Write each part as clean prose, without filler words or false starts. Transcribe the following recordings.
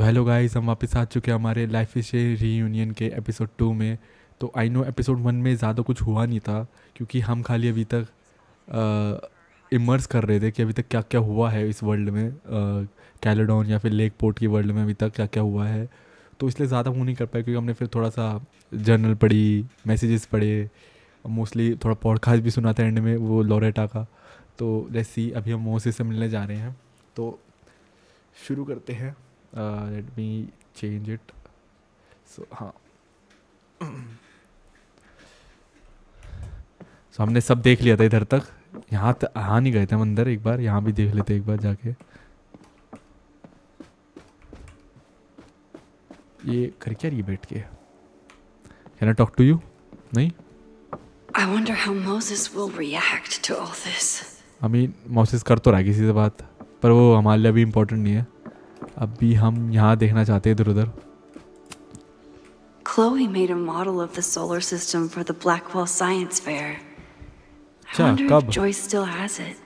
तो hello guys, हम वापस आ चुके हैं हमारे लाइफ इज रीयूनियन के एपिसोड 2 में। तो आई नो एपिसोड 1 में ज़्यादा कुछ हुआ नहीं था, क्योंकि हम खाली अभी तक इमर्स कर रहे थे कि अभी तक क्या क्या हुआ है इस वर्ल्ड में, कैलेडॉन या फिर लेक पोर्ट की वर्ल्ड में अभी तक क्या क्या हुआ है। तो इसलिए ज़्यादा वो नहीं कर पाए, क्योंकि हमने फिर थोड़ा सा जर्नल पढ़ी, मैसेजेस पढ़े, मोस्टली थोड़ा पॉडकास्ट भी सुना था एंड में वो लॉरेटा का। तो लेट्स सी, अभी हम मोसे से मिलने जा रहे हैं, तो शुरू करते हैं। Let me change it. So हाँ, सो हमने सब देख लिया था इधर तक। यहाँ नहीं गए थे हम अंदर, एक बार यहाँ भी देख लेते एक बार जाके। ये कर क्या रही है बैठ के? Can I talk to you? नहीं, I wonder how Moses will react to all this. अभी मोसेस कर तो रहा है किसी से बात, पर वो हमारे लिए अभी इम्पोर्टेंट नहीं है। अभी हम यहाँ देखना चाहते हैं इधर उधर। Chloe made a model of the solar system for the Blackwell Science Fair. I अच्छा, wonder कब? if Joyce still has it.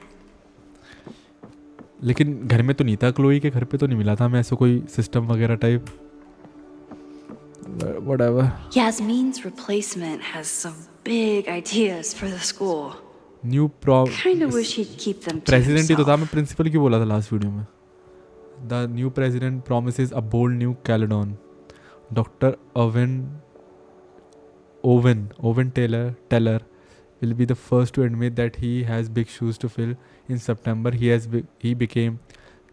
लेकिन घर में तो नहीं था, क्लोई के घर पे तो नहीं मिला था हमें ऐसा कोई सिस्टम वगैरह type. Whatever. Yasmin's replacement has some big ideas for the school. New Kinda wish he'd keep them to president ही तो था, himself. मैं प्रिंसिपल क्यों बोला था लास्ट वीडियो में? The new president promises a bold new Caledon. Dr. Owen Teller will be the first to admit that he has big shoes to fill. In September, he became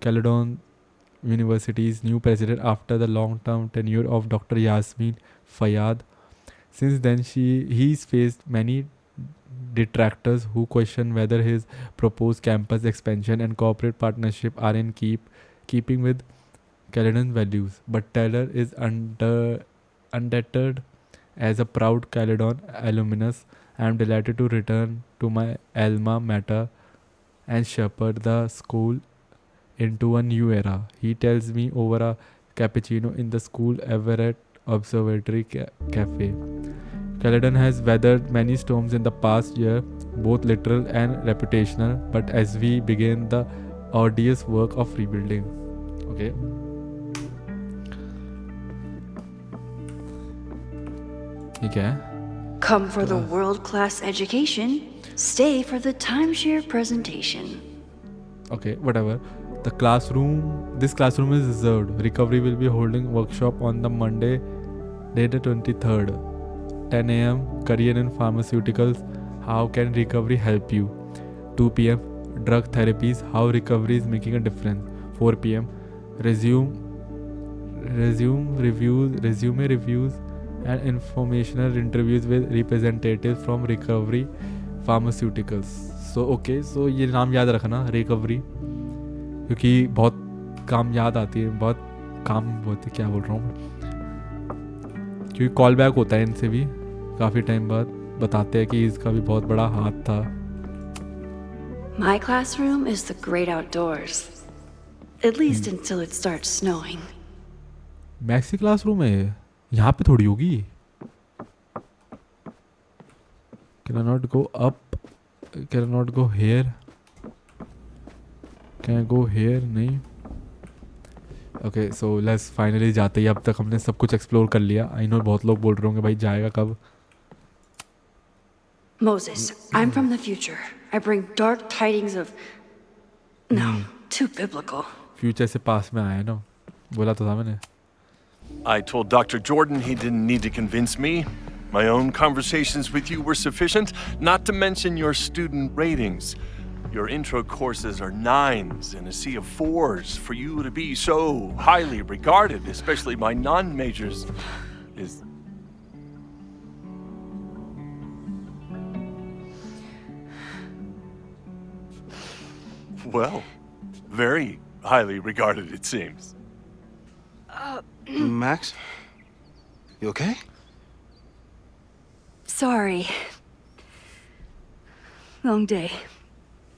Caledon University's new president after the long-term tenure of Dr. Yasmin Fayyad. Since then, he's faced many detractors who question whether his proposed campus expansion and corporate partnership are in keeping with Caledon's values. But Taylor is undeterred. As a proud Caledon alumnus, I am delighted to return to my alma mater and shepherd the school into a new era, he tells me over a cappuccino in the school Everett Observatory Cafe. Caledon has weathered many storms in the past year, both literal and reputational, but as we begin the arduous work of rebuilding. Okay. ये क्या है? Come for the world-class education, stay for the timeshare presentation. Okay, whatever. This classroom is reserved. Recovery will be holding workshop on the Monday, day the 23rd, 10 a.m. Career in pharmaceuticals. How can recovery help you? 2 p.m. Drug therapies. How recovery is making a difference. 4 p.m. Resume reviews and informational interviews with representatives from recovery pharmaceuticals. So ये नाम याद रखना, recovery, क्योंकि बहुत काम याद आती है, बहुत काम होती है, क्या बोल रहा हूँ मैं, क्योंकि कॉल बैक होता है इनसे भी काफ़ी टाइम बाद, बताते हैं कि इसका भी बहुत बड़ा हाथ था. My classroom is the great outdoors. At least until it starts snowing. Max की क्लासरूम है, यहाँ पे थोड़ी होगी. Can I not go up? Can I not go here? Can I go here? नहीं. Okay, so let's finally जाते ही. अब तक हमने सब कुछ एक्सप्लोर कर लिया. I know बहुत लोग बोल रहे होंगे भाई जाएगा कब. Moses, I'm from the future. I bring dark tidings of... No, too biblical. Future से पास में आया ना, बोला तो था मैंने. I told Dr. Jordan he didn't need to convince me. My own conversations with you were sufficient, not to mention your student ratings. Your intro courses are 9s and a sea of 4s. For you to be so highly regarded, especially by non-majors, is... Well, very highly regarded, it seems. Max? You okay? Sorry. Long day.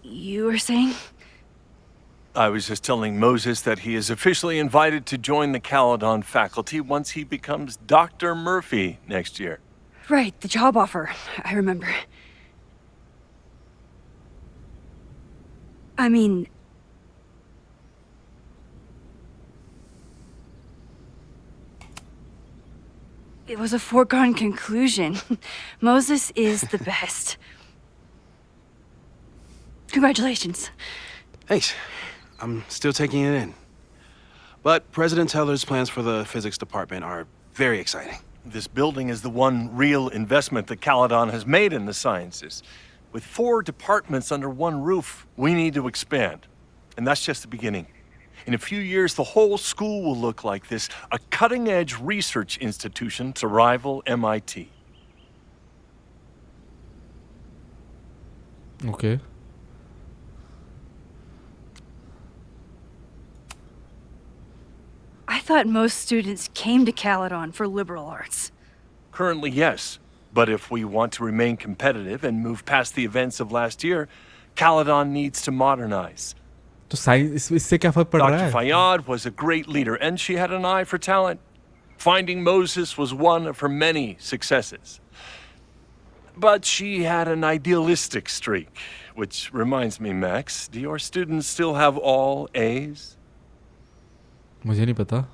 You were saying? I was just telling Moses that he is officially invited to join the Caledon faculty once he becomes Dr. Murphy next year. Right, the job offer. I remember. I mean... It was a foregone conclusion. Moses is the best. Congratulations. Thanks. I'm still taking it in. But President Teller's plans for the physics department are very exciting. This building is the one real investment that Caledon has made in the sciences. With 4 departments under one roof, we need to expand. And that's just the beginning. In a few years, the whole school will look like this, a cutting-edge research institution to rival MIT. Okay. I thought most students came to Caledon for liberal arts. Currently, yes. But if we want to remain competitive and move past the events of last year, Caledon needs to modernize. तो science इससे क्या फर्क पड़ रहा Dr. है? Fayyad was a great leader, and she had an eye for talent. Finding Moses was one of her many successes. But she had an idealistic streak, which reminds me, Max, do your students still have all A's? मुझे नहीं पता.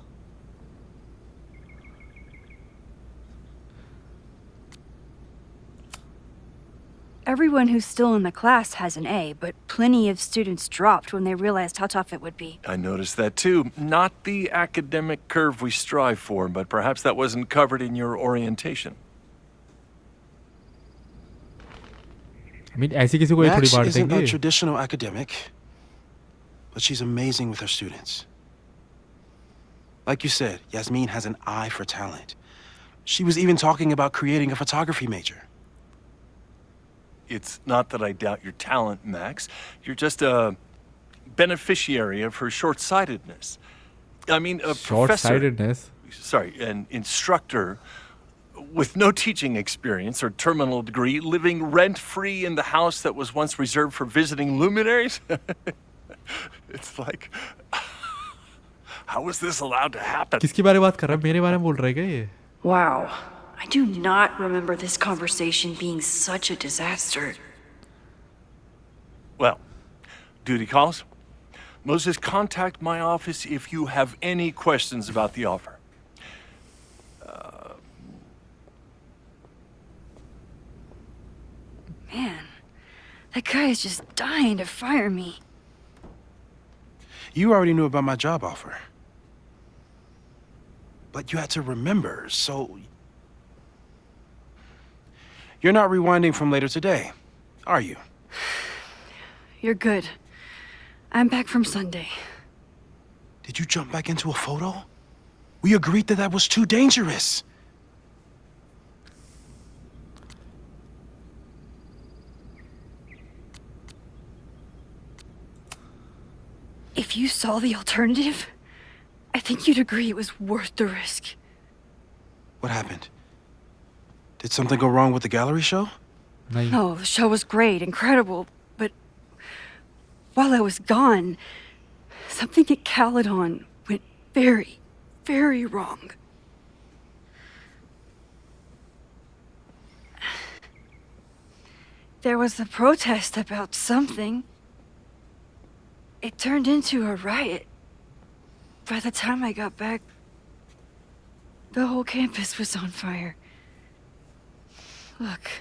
Everyone who's still in the class has an A, but plenty of students dropped when they realized how tough it would be. I noticed that too. Not the academic curve we strive for, but perhaps that wasn't covered in your orientation. I mean, ऐसी किसी को ये थोड़ी Max बांट isn't a देंगे. traditional academic, but she's amazing with her students. Like you said, Yasmin has an eye for talent. She was even talking about creating a photography major. It's not that I doubt your talent, Max. You're just a beneficiary of her short-sightedness. I mean, a professor... Short-sightedness. Sorry, an instructor with no teaching experience or terminal degree living rent-free in the house that was once reserved for visiting luminaries? It's like... How was this allowed to happen? किसके बारे में बात कर रहा है? मेरे बारे में बोल रहा है क्या ये? Wow. I do not remember this conversation being such a disaster. Well, duty calls. Moses, contact my office if you have any questions about the offer. Man, that guy is just dying to fire me. You already knew about my job offer. But you had to remember, so... You're not rewinding from later today, are you? You're good. I'm back from Sunday. Did you jump back into a photo? We agreed that that was too dangerous. If you saw the alternative, I think you'd agree it was worth the risk. What happened? Did something go wrong with the gallery show? नहीं. No, the show was great, incredible, but while I was gone, something at Caledon went very, very wrong. There was a protest about something. It turned into a riot. By the time I got back, the whole campus was on fire. Look.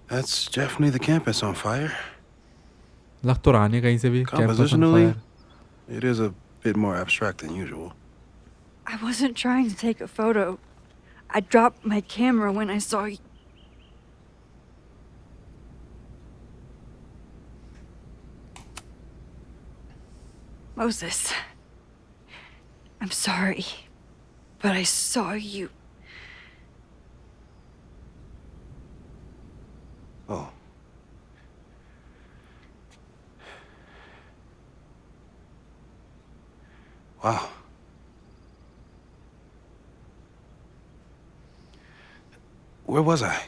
That's definitely the campus on fire. लग तो रहा नहीं कहीं से भी. Campus on Compositionally, fire. it is a bit more abstract than usual. I wasn't trying to take a photo. I dropped my camera when I saw you. Moses, I'm sorry, but I saw you. Oh. Wow. Where was I?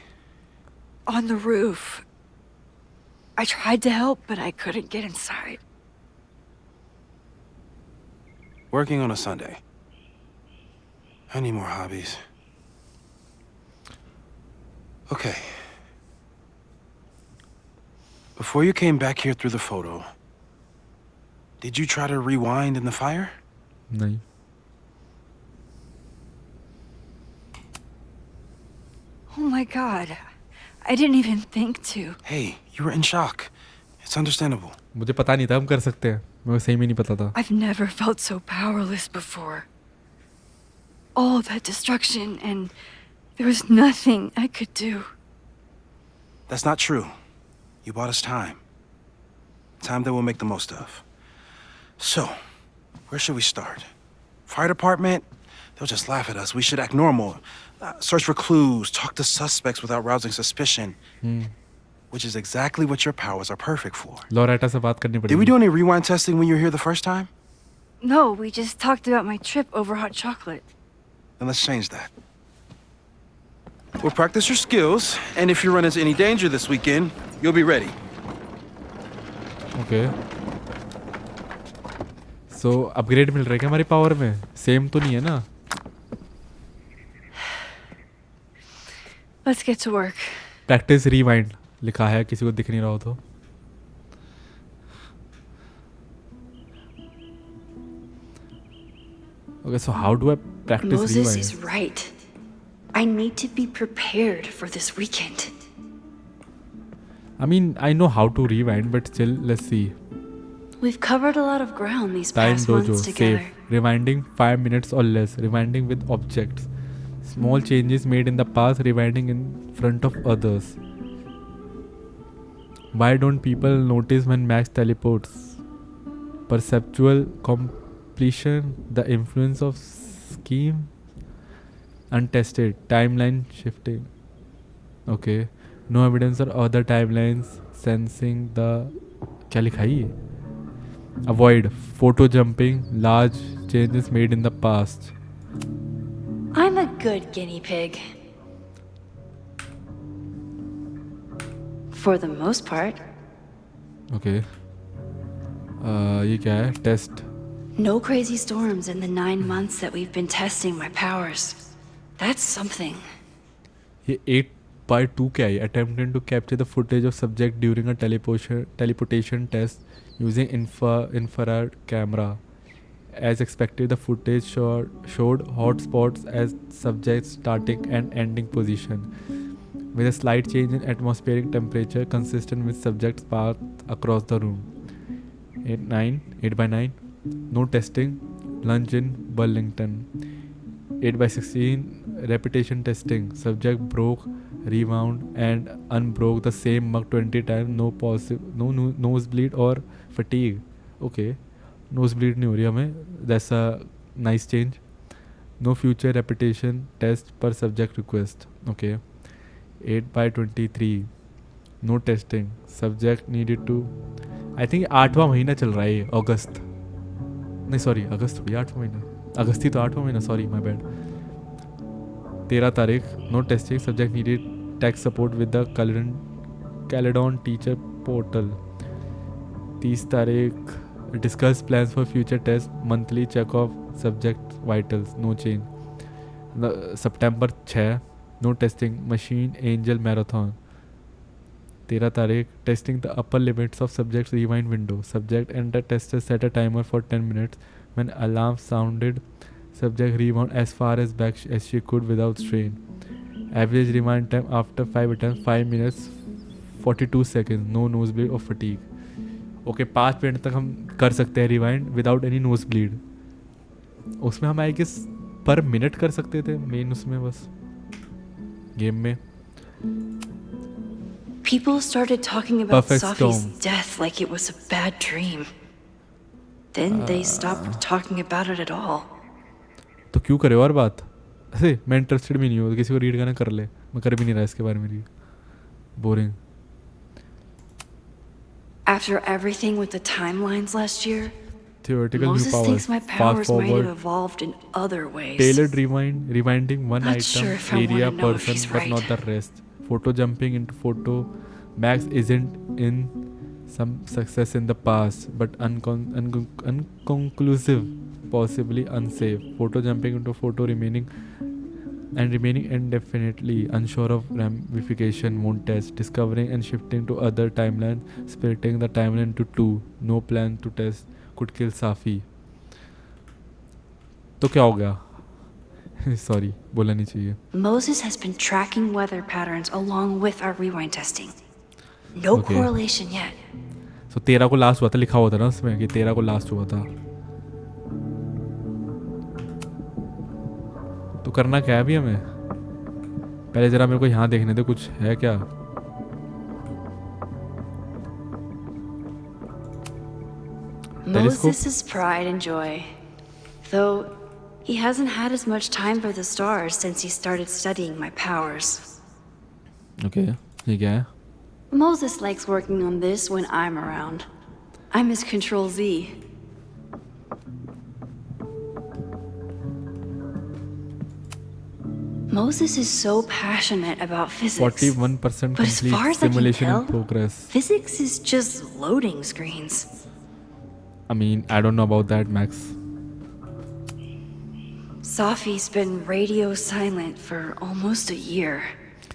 On the roof. I tried to help, but I couldn't get inside. Working on a Sunday. I need more hobbies. Okay. Before you came back here through the photo, did you try to rewind in the fire? नहीं. Oh my god. I didn't even think to. Hey, you were in shock. It's understandable. मुझे पता नहीं था हम कर सकते हैं. मुझे सही में नहीं पता था. I've never felt so powerless before. All that destruction, and there was nothing I could do. That's not true. You bought us time. Time that we'll make the most of. So, where should we start? Fire department? They'll just laugh at us. We should act normal. Search for clues, talk to suspects without rousing suspicion. Which is exactly what your powers are perfect for. Loretta से बात करनी पड़ेगी. Did we do any rewind testing when you were here the first time? No, we just talked about my trip over hot chocolate. Then let's change that. We'll practice your skills, and if you run into any danger this weekend, you'll be ready. Okay. So upgrade मिल रहा है क्या हमारी power में? Same तो नहीं है ना? Let's get to work. Practice rewind लिखा है, किसी को दिख नहीं रहा हो तो. Okay, so how do I practice Moses rewind? is right. I need to be prepared for this weekend. I mean, I know how to rewind, but still, let's see. We've covered a lot of ground these Time past dojo, months together. save. Rewinding 5 minutes or less. Rewinding with objects. Small changes made in the past, rewinding in front of others. Why don't people notice when Max teleports? Perceptual completion, the influence of scheme. Untested, timeline shifting. Okay. No evidence or other timelines sensing the. क्या लिखा है ये? Avoid photo jumping, large changes made in the past. I'm a good guinea pig. For the most part. Okay. ये क्या है? Test. No crazy storms in the 9 months that we've been testing my powers. That's something. ये 8/2 क्या है? Attempting to capture the footage of subject during a teleportation test using infrared camera. As expected, the footage showed hot spots as subject's starting and ending position, with a slight change in atmospheric temperature consistent with subject's path across the room. 8/9. No testing. Lunch in Burlington. 8/16. Repetition testing. Subject broke, rewound, and unbroke the same mug 20 times. No nosebleed or fatigue. Okay. Nosebleed नहीं हो रही हमें. That's a nice change. No future repetition test per subject request. Okay. 8/23. No testing. Subject needed to. I think 8वां महीना चल रहा है ये. अगस्त. नहीं सॉरी, अगस्त थोड़ी 8वां महीना. अगस्त ही तो 8वां महीना. Sorry my bad. 13 तारीख. No testing. Subject needed tech support with the Caledon teacher portal. 30 तारीख. Discuss plans for future test. Monthly check of subject vitals. No change. September 6. No testing. Machine angel marathon. 13 तारीख. Testing the upper limits of subjects rewind window. Subject and the tester set a timer for 10 minutes. When alarm sounded, subject rewound as far as back as she could without strain. Average rewind time after 5 attempts 5 minutes 42 seconds. No nosebleed or fatigue. Okay, 5 minute तक हम कर सकते हैं rewind without any nose bleed. उसमें हम I guess पर minute कर सकते थे मेन उसमें बस गेम में. People started talking about Perfect Safi's storm. death like it was a bad dream. Then they stopped talking about it at all. तो क्यों करे और बात? अरे मैं इंटरेस्टेड भी नहीं हूँ. किसी को रीड करना कर ले. मैं कर भी नहीं रहा इसके बारे में read. Boring. After everything with the timelines last year, Theoretical new Moses powers. thinks my Fast powers might have forward. evolved in other ways. Tailored rewinding one Not item, sure if I area, wanna know if person, he's but not the right. rest. Photo jumping into photo. Max isn't in. Some success in the past, but unconclusive, possibly unsafe. Photo jumping into photo remaining and remaining indefinitely unsure of ramification won't test, discovering and shifting to other timeline, splitting the timeline into two, no plan to test, could kill Safi. तो क्या हो गया? Sorry, बोला नहीं चाहिए. Moses has been tracking weather patterns along with our rewind testing. No Okay. correlation yet. So 13 को last हुआ था, लिखा हुआ था ना उसमें कि 13 को लास्ट हुआ था. तो करना क्या है अभी हमें? पहले जरा मेरे को यहाँ देखने दे, कुछ है क्या? Moses' pride and joy. Though he hasn't had as much time for the stars since he started studying my powers. Okay, ये क्या है? Moses likes working on this when I'm around. I'm his Control Z. Moses is so passionate about physics. 41% But as complete, far as I can simulation in tell, progress. physics is just loading screens. I mean, I don't know about that, Max. Safi's been radio silent for almost a year.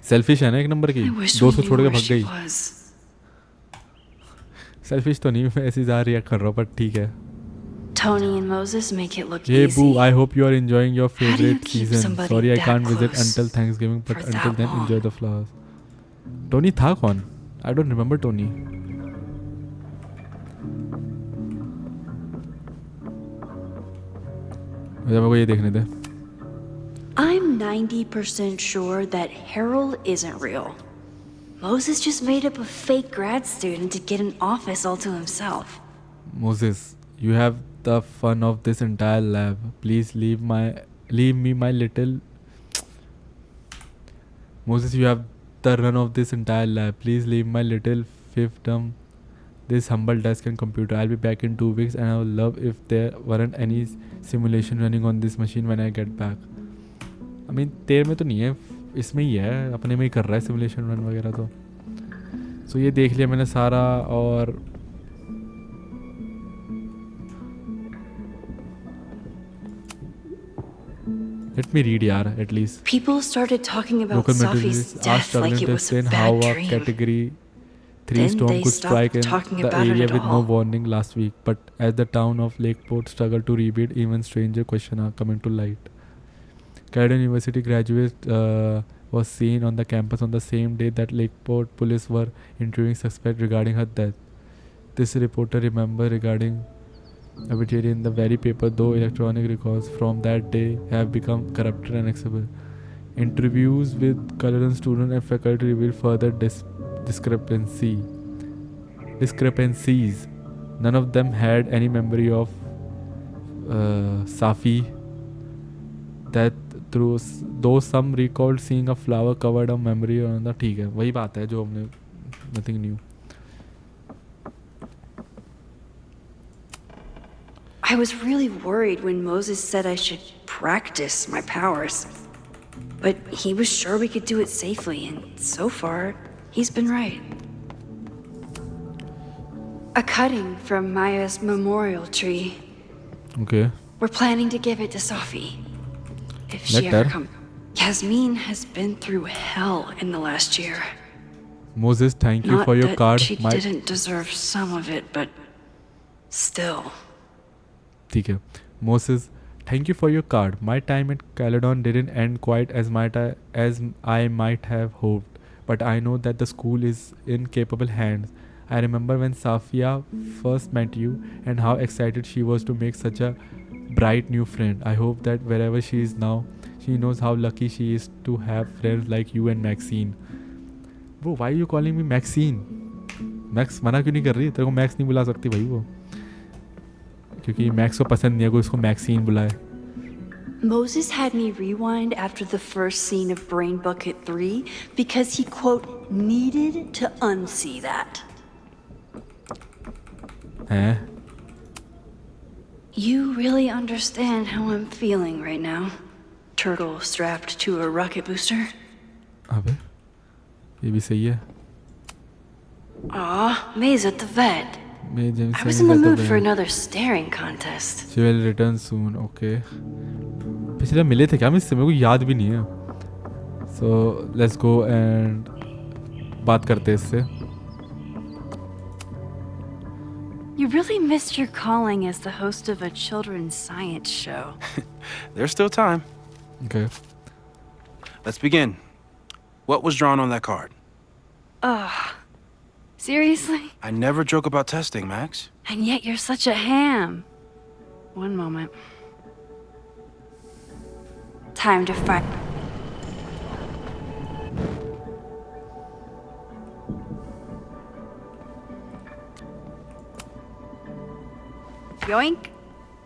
Selfish है ना एक number की, I wish we दोस्त को knew छोड़ के where भाग she गई. was. सेल्फिश तो नहीं, मैं ऐसे ज़्यादा रिएक्ट कर रहा हूँ, पर ठीक है. Tony and Moses make it look Hey easy. boo, I hope you are enjoying your How do you favorite keep season. somebody Sorry I that can't visit close until Thanksgiving, but for until that then long? enjoy the flowers. Tony था कौन? I don't remember Tony. मेरे को ये देखने दे. I'm 90% sure that Harold isn't real. Moses just made up a fake grad student to get an office all to himself. Moses, you have the fun of this entire lab. Please leave me my little. Moses, you have the run of this entire lab. Please leave my little fiefdom, this humble desk and computer. I'll be back in 2 weeks, and I would love if there weren't any simulation running on this machine when I get back. I mean, तेरे में तो नहीं है, इसमें ही है, अपने में ही कर रहा है सिमुलेशन रन वगैरह तो. सो ये देख लिया मैंने सारा. और let me read यार at least. People started talking about Local Safi's meteorologists are death struggling like it to was a explain how bad a dream. category 3 Then storm they could stopped strike in talking the about it area at with no all. warning last week. But as the town of Lakeport struggled to rebuild, even stranger questions are coming to light. Caledon University graduate was seen on the campus on the same day that Lakeport police were interviewing suspect regarding her death. This reporter remember regarding obituary in the very paper, though electronic records from that day have become corrupted and accessible. Interviews with Caledon students and faculty reveal further discrepancies. None of them had any memory of Safi. That though some recalled seeing a flower covered a memory on the. ठीक है, वही बात है जो हमने. Nothing new. I was really worried when Moses said I should practice my powers. But he was sure we could do it safely, and so far, he's been right. A cutting from Maya's memorial tree. Okay. We're planning to give it to Safi. If she Let ever her. comes. Yasmin has been through hell in the last year. Moses, thank you Not for your that card. she didn't deserve some of it, but still. ठीक है. Moses, thank you for your card. My time at Caledon didn't end quite as I might have hoped, but I know that the school is in capable hands. I remember when Safia first met you and how excited she was to make such a bright new friend. I hope that wherever she is now, she knows how lucky she is to have friends like you and Maxine. Bro, why are you calling me Maxine? Max मना क्यों नहीं कर रही? तेरे को Max नहीं बुला सकती भाई वो, क्योंकि Max को पसंद नहीं है कोई उसको Maxine बुलाए. Moses had me rewind after the first scene of Brain Bucket 3 because he, quote, needed to unsee that. हैं? You really understand how I'm feeling right now? Turtle strapped to a rocket booster? अबे ये भी सही है. Aw, May's at the vet. I was in the mood for another staring contest. She will return soon. Okay. पिछले मिले थे क्या? मैं इससे मेरे को याद भी नहीं है. So let's go and बात करते हैं इससे. You really missed your calling as the host of a children's science show. There's still time. Okay. Let's begin. What was drawn on that card? Ugh. Seriously? I never joke about testing, Max. And yet you're such a ham. One moment. Time to fight. Yoink!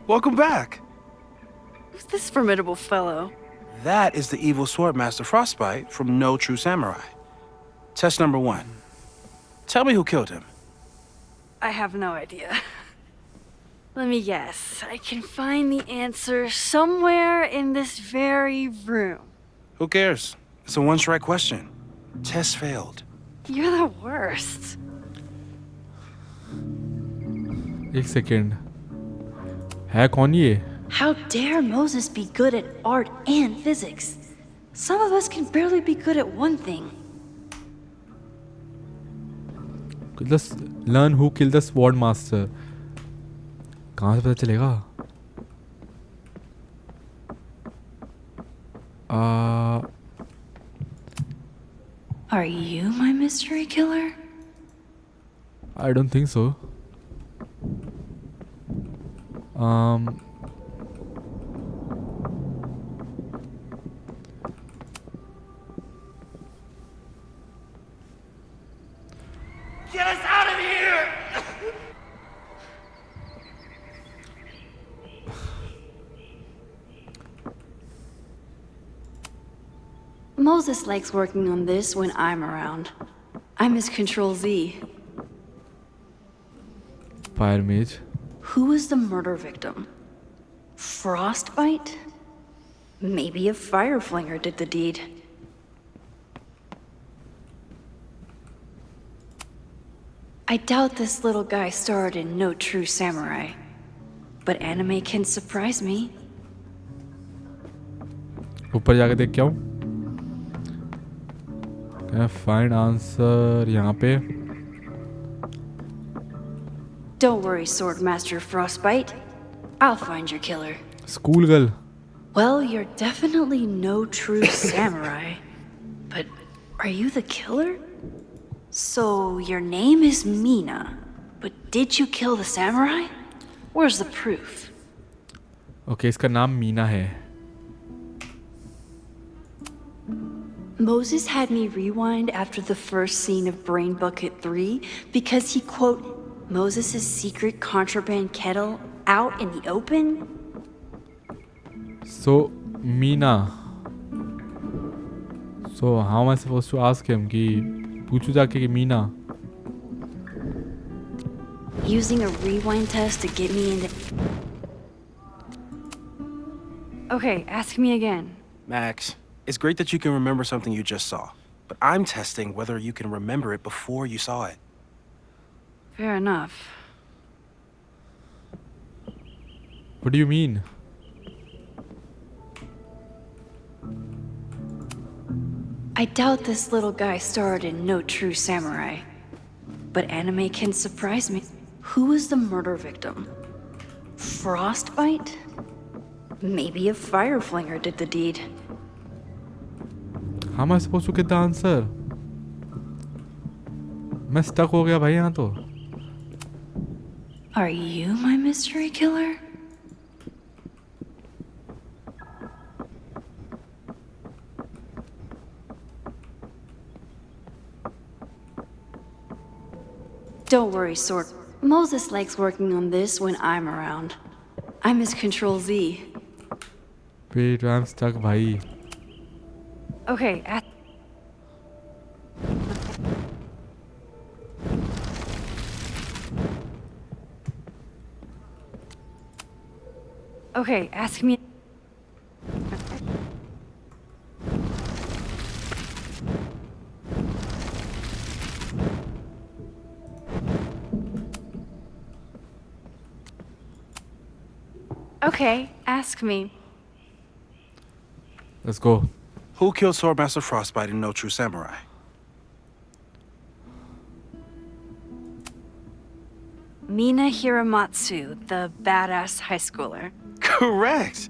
Welcome back. Who's this formidable fellow? That is the evil swordmaster Frostbite from No True Samurai. Test number 1. Tell me who killed him. I have no idea. Let me guess. I can find the answer somewhere in this very room. Who cares? It's a one-strike question. Test failed. You're the worst. एक second. है कौन ये? How dare Moses be good at art and physics? Some of us can barely be good at one thing. Learn who killed the sword master. कहाँ से पता चलेगा? Are you my mystery killer? I don't think so. Get us out of here! Moses likes working on this when I'm around. I'm his Control Z. Fire mage. Who was the murder victim? Frostbite? Maybe a fire flinger did the deed. I doubt this little guy starred in No True Samurai. But anime can surprise me. ऊपर जाके देख क्या हूँ? Can I find answer यहाँ पे? Don't worry, Swordmaster Frostbite. I'll find your killer. School girl. Well, you're definitely no true samurai. But are you the killer? So your name is Mina, but did you kill the samurai? Where's the proof? Okay, इसका नाम मीना है. Moses had me rewind after the first scene of Brain Bucket 3 because he, quote, Moses' secret contraband kettle out in the open? So, Meena. So, how am I supposed to ask him कि पूछू जाके कि Meena? Using a rewind test to get me into... Okay, ask me again. Max, it's great that you can remember something you just saw. But I'm testing whether you can remember it before you saw it. Fair enough. What do you mean? I doubt this little guy starred in No True Samurai. But anime can surprise me. Who was the murder victim? Frostbite? Maybe a fire flinger did the deed. How am I supposed to get the answer? मैं stuck हो गया भाई यहाँ तो. Are you my mystery killer? Don't worry, Sword. Moses likes working on this when I'm around. I'm his Control Z. Wait, I'm stuck भाई. Okay, okay, ask me. Okay, ask me. Let's go. Who killed Swordmaster Frostbite in No True Samurai? Mina Hiramatsu, the badass high schooler. Correct.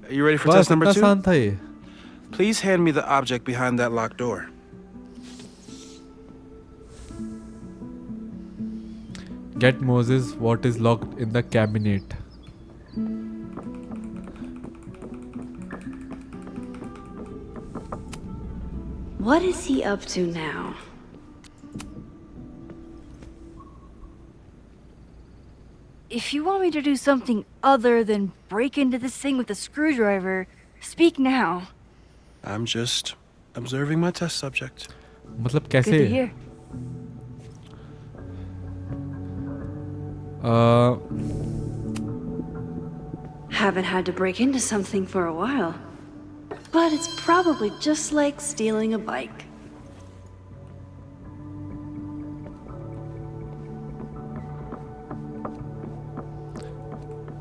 Are you ready for बस test number इतना 2? आसान था ये. Please hand me the object behind that locked door. Get Moses what is locked in the cabinet. What is he up to now? If you want me to do something other than break into this thing with a screwdriver, speak now. I'm just observing my test subject. मतलब Good to कैसे? hear. Haven't had to break into something for a while. But it's probably just like stealing a bike.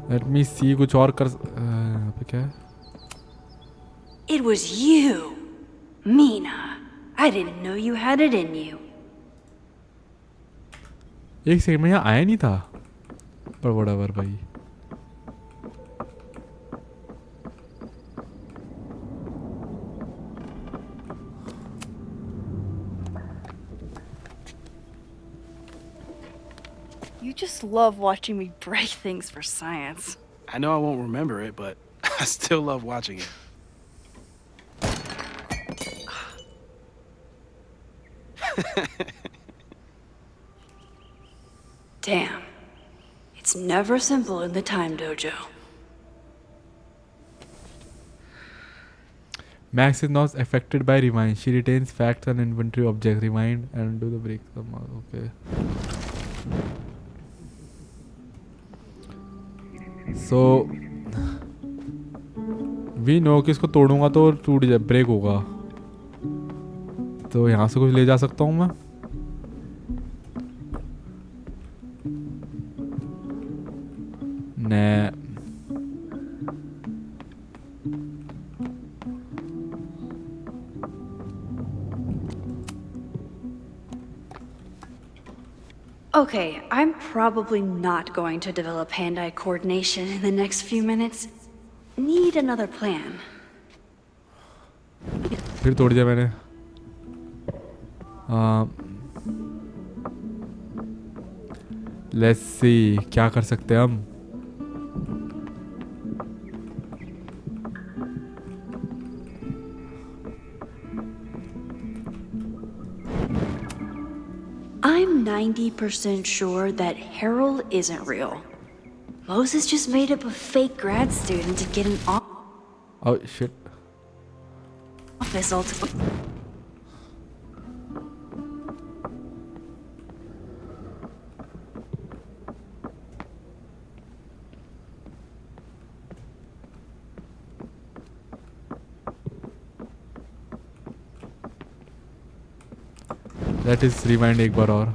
Let me see कुछ और कर यहाँ पे क्या है? It was you, Mina. I didn't know you had it in you. एक second में यहाँ आया नहीं था पर whatever भाई. You just love watching me break things for science. I know I won't remember it, but I still love watching it. Damn. It's never simple in the time dojo. Max is not affected by rewind. She retains facts and inventory objects. Rewind and do the break. Okay. So we know कि इसको तोड़ूंगा तो टूट जाए, break होगा. तो यहाँ से कुछ ले जा सकता हूँ मैं. Nah. Okay, I'm probably not going to develop hand-eye coordination in the next few minutes. Need another plan. फिर तोड़ दिया मैंने. Let's see क्या कर सकते हैं हम. I'm 90% sure that Harold isn't real. Moses just made up a fake grad student to get an Oh shit. office ultimately. That is rewind एक बार और.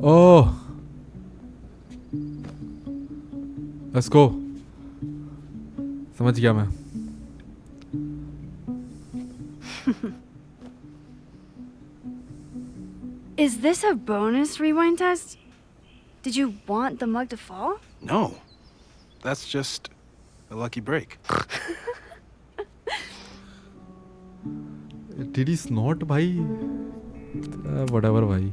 Oh, let's go. समझ गया मैं. Is this a bonus rewind test? Did you want the mug to fall? No. That's just a lucky break. Did he snort भाई? Whatever भाई.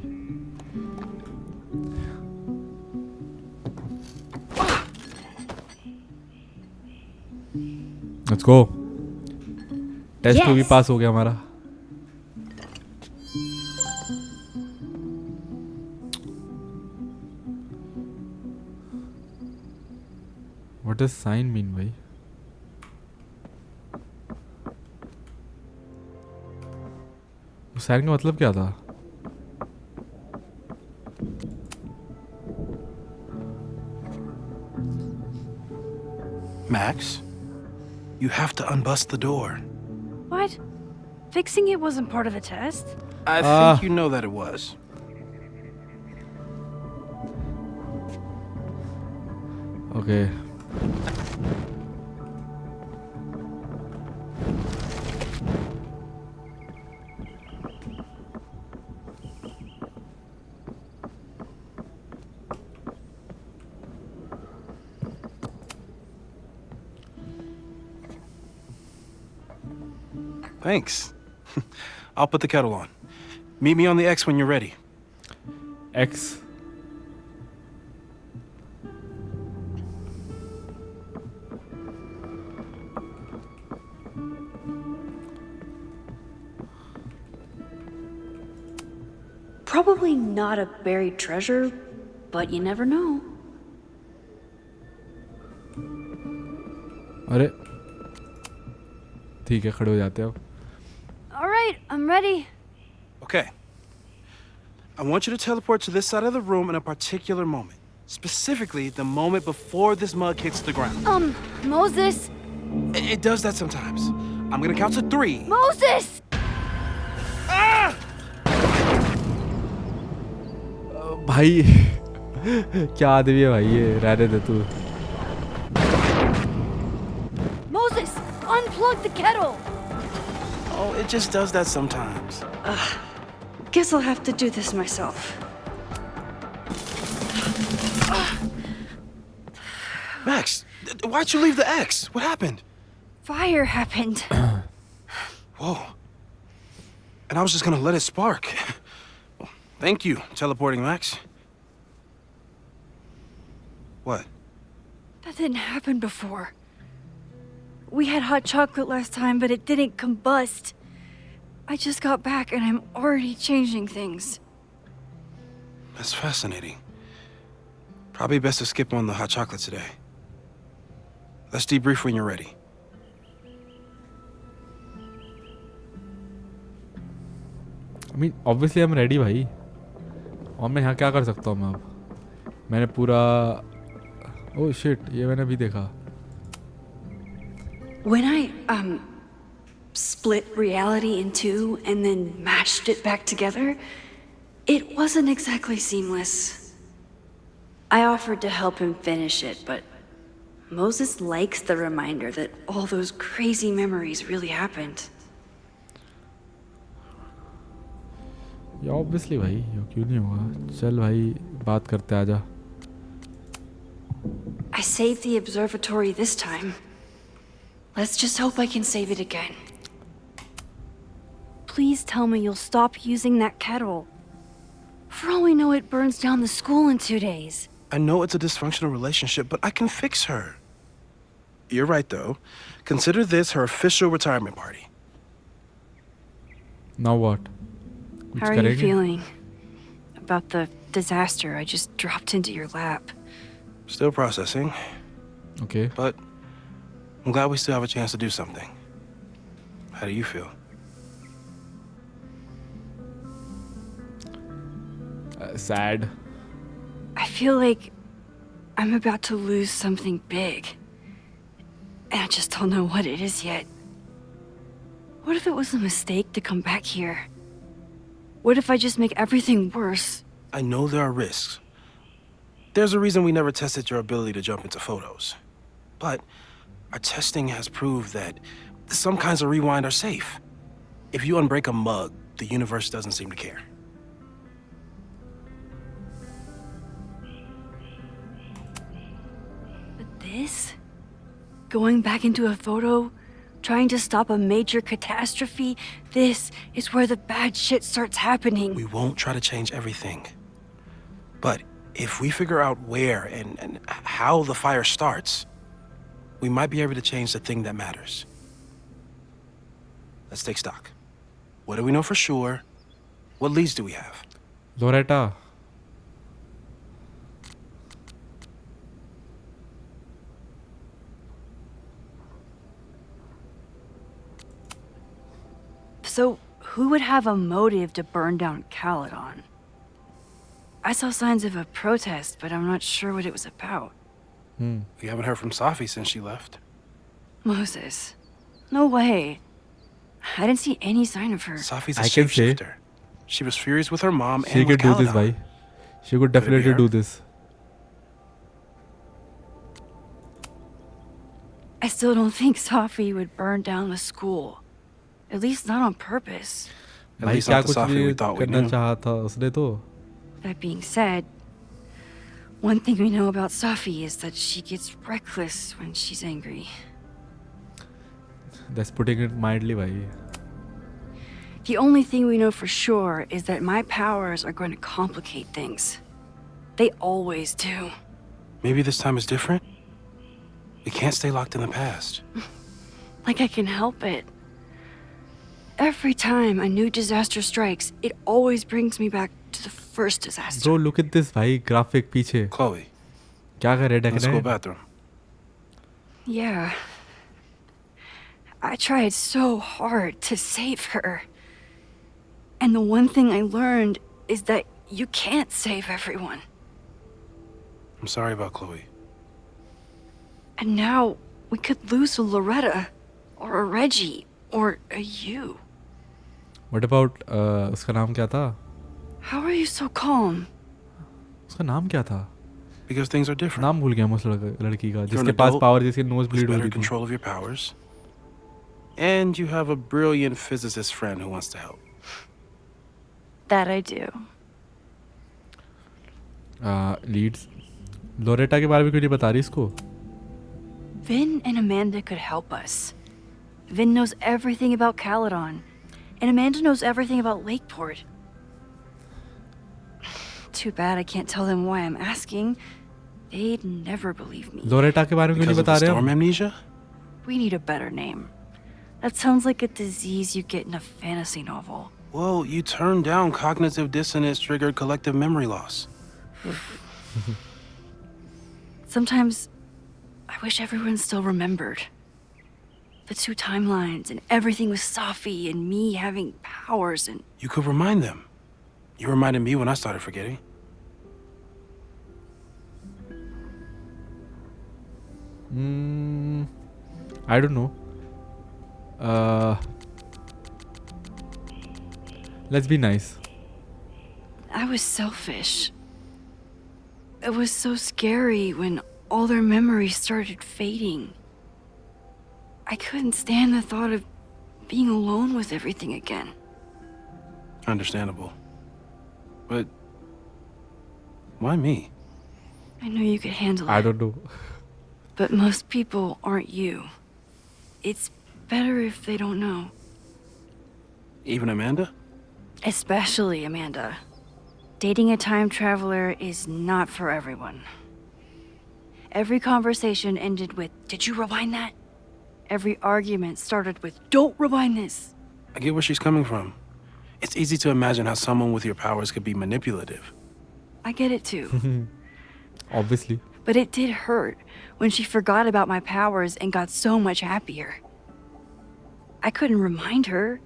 Let's go. Test 2 भी Yes. पास हो गया हमारा. What does sign mean भाई? उस sign का मतलब क्या था? Max, you have to unbust the door. What? Fixing it wasn't part of the test? I think you know that it was. Okay. Thanks. I'll put the kettle on. Meet me on the X when you're ready. X. Probably not a buried treasure, but you never know. अरे ठीक है, खड़े हो जाते हैं अब. All right, I'm ready. Okay. I want you to teleport to this side of the room in a particular moment. Specifically, the moment before this mug hits the ground. Moses! It does that sometimes. I'm gonna count to 3. Moses! भाई क्या आदमी है भाई ये, रहने दे तू. Moses! Unplug the kettle! Oh, it just does that sometimes. Guess I'll have to do this myself. Max, why'd you leave the X? What happened? Fire happened. Whoa. And I was just gonna let it spark. Thank you, teleporting Max. What? That didn't happen before. We had hot chocolate last time, but it didn't combust. I just got back and I'm already changing things. That's fascinating. Probably best to skip on the hot chocolate today. Let's debrief when you're ready. I mean, obviously I'm ready भाई. और मैं यहाँ क्या कर सकता हूँ मैं अब? मैंने पूरा oh shit, ये मैंने भी देखा. When I, split reality in two and then mashed it back together, it wasn't exactly seamless. I offered to help him finish it, but Moses likes the reminder that all those crazy memories really happened. ये obviously भाई, ये क्यों नहीं होगा? चल भाई, बात करते आजा. I saved the observatory this time. Let's just hope I can save it again. Please tell me you'll stop using that kettle. For all we know, it burns down the school in 2 days. I know it's a dysfunctional relationship, but I can fix her. You're right, though. Consider this her official retirement party. Now what? कुछ How are you करेंगे? feeling about the disaster I just dropped into your lap? Still processing, Okay. but I'm glad we still have a chance to do something. How do you feel? Sad. I feel like I'm about to lose something big. And I just don't know what it is yet. What if it was a mistake to come back here? What if I just make everything worse? I know there are risks. There's a reason we never tested your ability to jump into photos. But our testing has proved that some kinds of rewind are safe. If you unbreak a mug, the universe doesn't seem to care. But this? Going back into a photo? Trying to stop a major catastrophe? This is where the bad shit starts happening. We won't try to change everything. But if we figure out where and how the fire starts, we might be able to change the thing that matters. Let's take stock. What do we know for sure? What leads do we have? Loretta. So, who would have a motive to burn down Caledon? I saw signs of a protest, but I'm not sure what it was about. We haven't heard from Safi since she left. Moses. No way. I didn't see any sign of her. Safi's a I can say- shapeshifter. She was furious with her mom She and with could do this, Caledon. bhai. She could definitely her? do this. I still don't think Safi would burn down the school. At least not on purpose. At भाई least क्या not the कुछ Safi भी we thought we करना knew. चाहा था उसने तो. That being said, one thing we know about Safi is that she gets reckless when she's angry. That's putting it mildly, भाई. The only thing we know for sure is that my powers are going to complicate things. They always do. Maybe this time is different? We can't stay locked in the past. Like I can help it. Every time a new disaster strikes, it always brings me back to the first disaster. Bro, look at this, भाई. Graphic पीछे. Chloe, क्या कर रहे let's go bathroom. Yeah. I tried so hard to save her. And the one thing I learned is that you can't save everyone. I'm sorry about Chloe. And now we could lose a Loretta, or a Reggie, or a you. What about उसका नाम क्या था? How are you so calm? उसका नाम क्या था? Because things are different. नाम भूल गया मैं उस लड़की का You're जिसके an पास adult पावर जिसके नोज with ब्लीड हो better रही थी. control of your powers. And you have a brilliant physicist friend who wants to help. That I do. Leeds Loretta के बारे में क्यों नहीं बता रही इसको? Vin and Amanda could help us. Vin knows everything about Caledon, and Amanda knows everything about Lakeport. Too bad I can't tell them why I'm asking. They'd never believe me. Loretta के बारे में क्यों Because नहीं of the बता रहे storm हम? amnesia? We need a better name. That sounds like a disease you get in a fantasy novel. Well, you turned down cognitive dissonance triggered collective memory loss. Sometimes I wish everyone still remembered. The two timelines and everything with Safi and me having powers and... You could remind them. You reminded me when I started forgetting. I don't know. Let's be nice. I was selfish. It was so scary when all their memories started fading. I couldn't stand the thought of being alone with everything again. Understandable. But why me? I knew you could handle I it, don't know. but most people aren't you. It's better if they don't know. Even Amanda? Especially Amanda. Dating a time traveler is not for everyone. Every conversation ended with, "Did you rewind that?" Every argument started with, "Don't rewind this." I get where she's coming from. It's easy to imagine how someone with your powers could be manipulative. I get it too. Obviously. But it did hurt when she forgot about my powers and got so much happier. I couldn't remind her.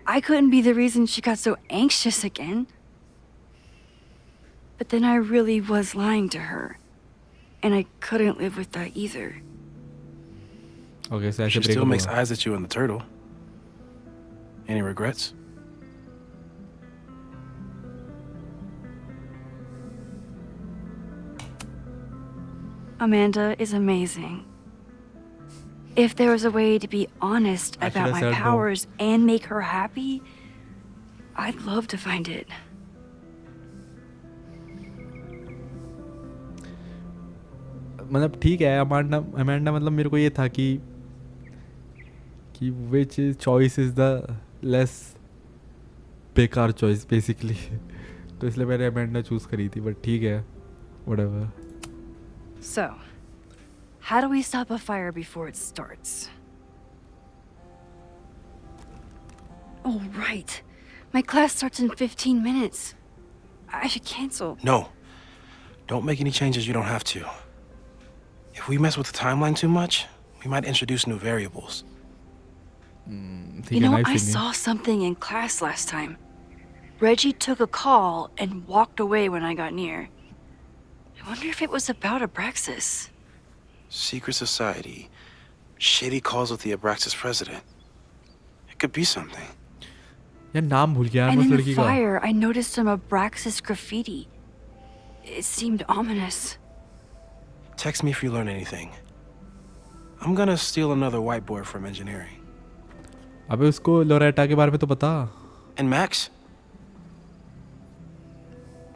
I couldn't be the reason she got so anxious again. But then I really was lying to her. And I couldn't live with that either. Okay, so She ऐसे still breakup makes हुआ. eyes at you and the turtle. Any regrets? Amanda is amazing. If there was a way to be honest I should about have my said no. powers and make her happy, I'd love to find it. मतलब ठीक है Amanda मतलब मेरे को ये था कि which choice is the less बेकार choice basically. तो इसलिए मैंने अमांडा चूज करी थी बट ठीक है whatever. So, how do we stop a fire before it starts? Oh, right. My class starts in 15 minutes. I should cancel. No. Don't make any changes you don't have to. If we mess with the timeline too much, we might introduce new variables. You know, I saw something in class last time. Reggie took a call and walked away when I got near. I wonder if it was about Abraxas. Secret society. Shady calls with the Abraxas president. It could be something. यार नाम भूल गया And उस in the लड़की का. fire, I noticed some Abraxas graffiti. It seemed ominous. Text me if you learn anything. I'm gonna steal another whiteboard from engineering. अबे उसको Loretta के बारे में तो बता. And Max,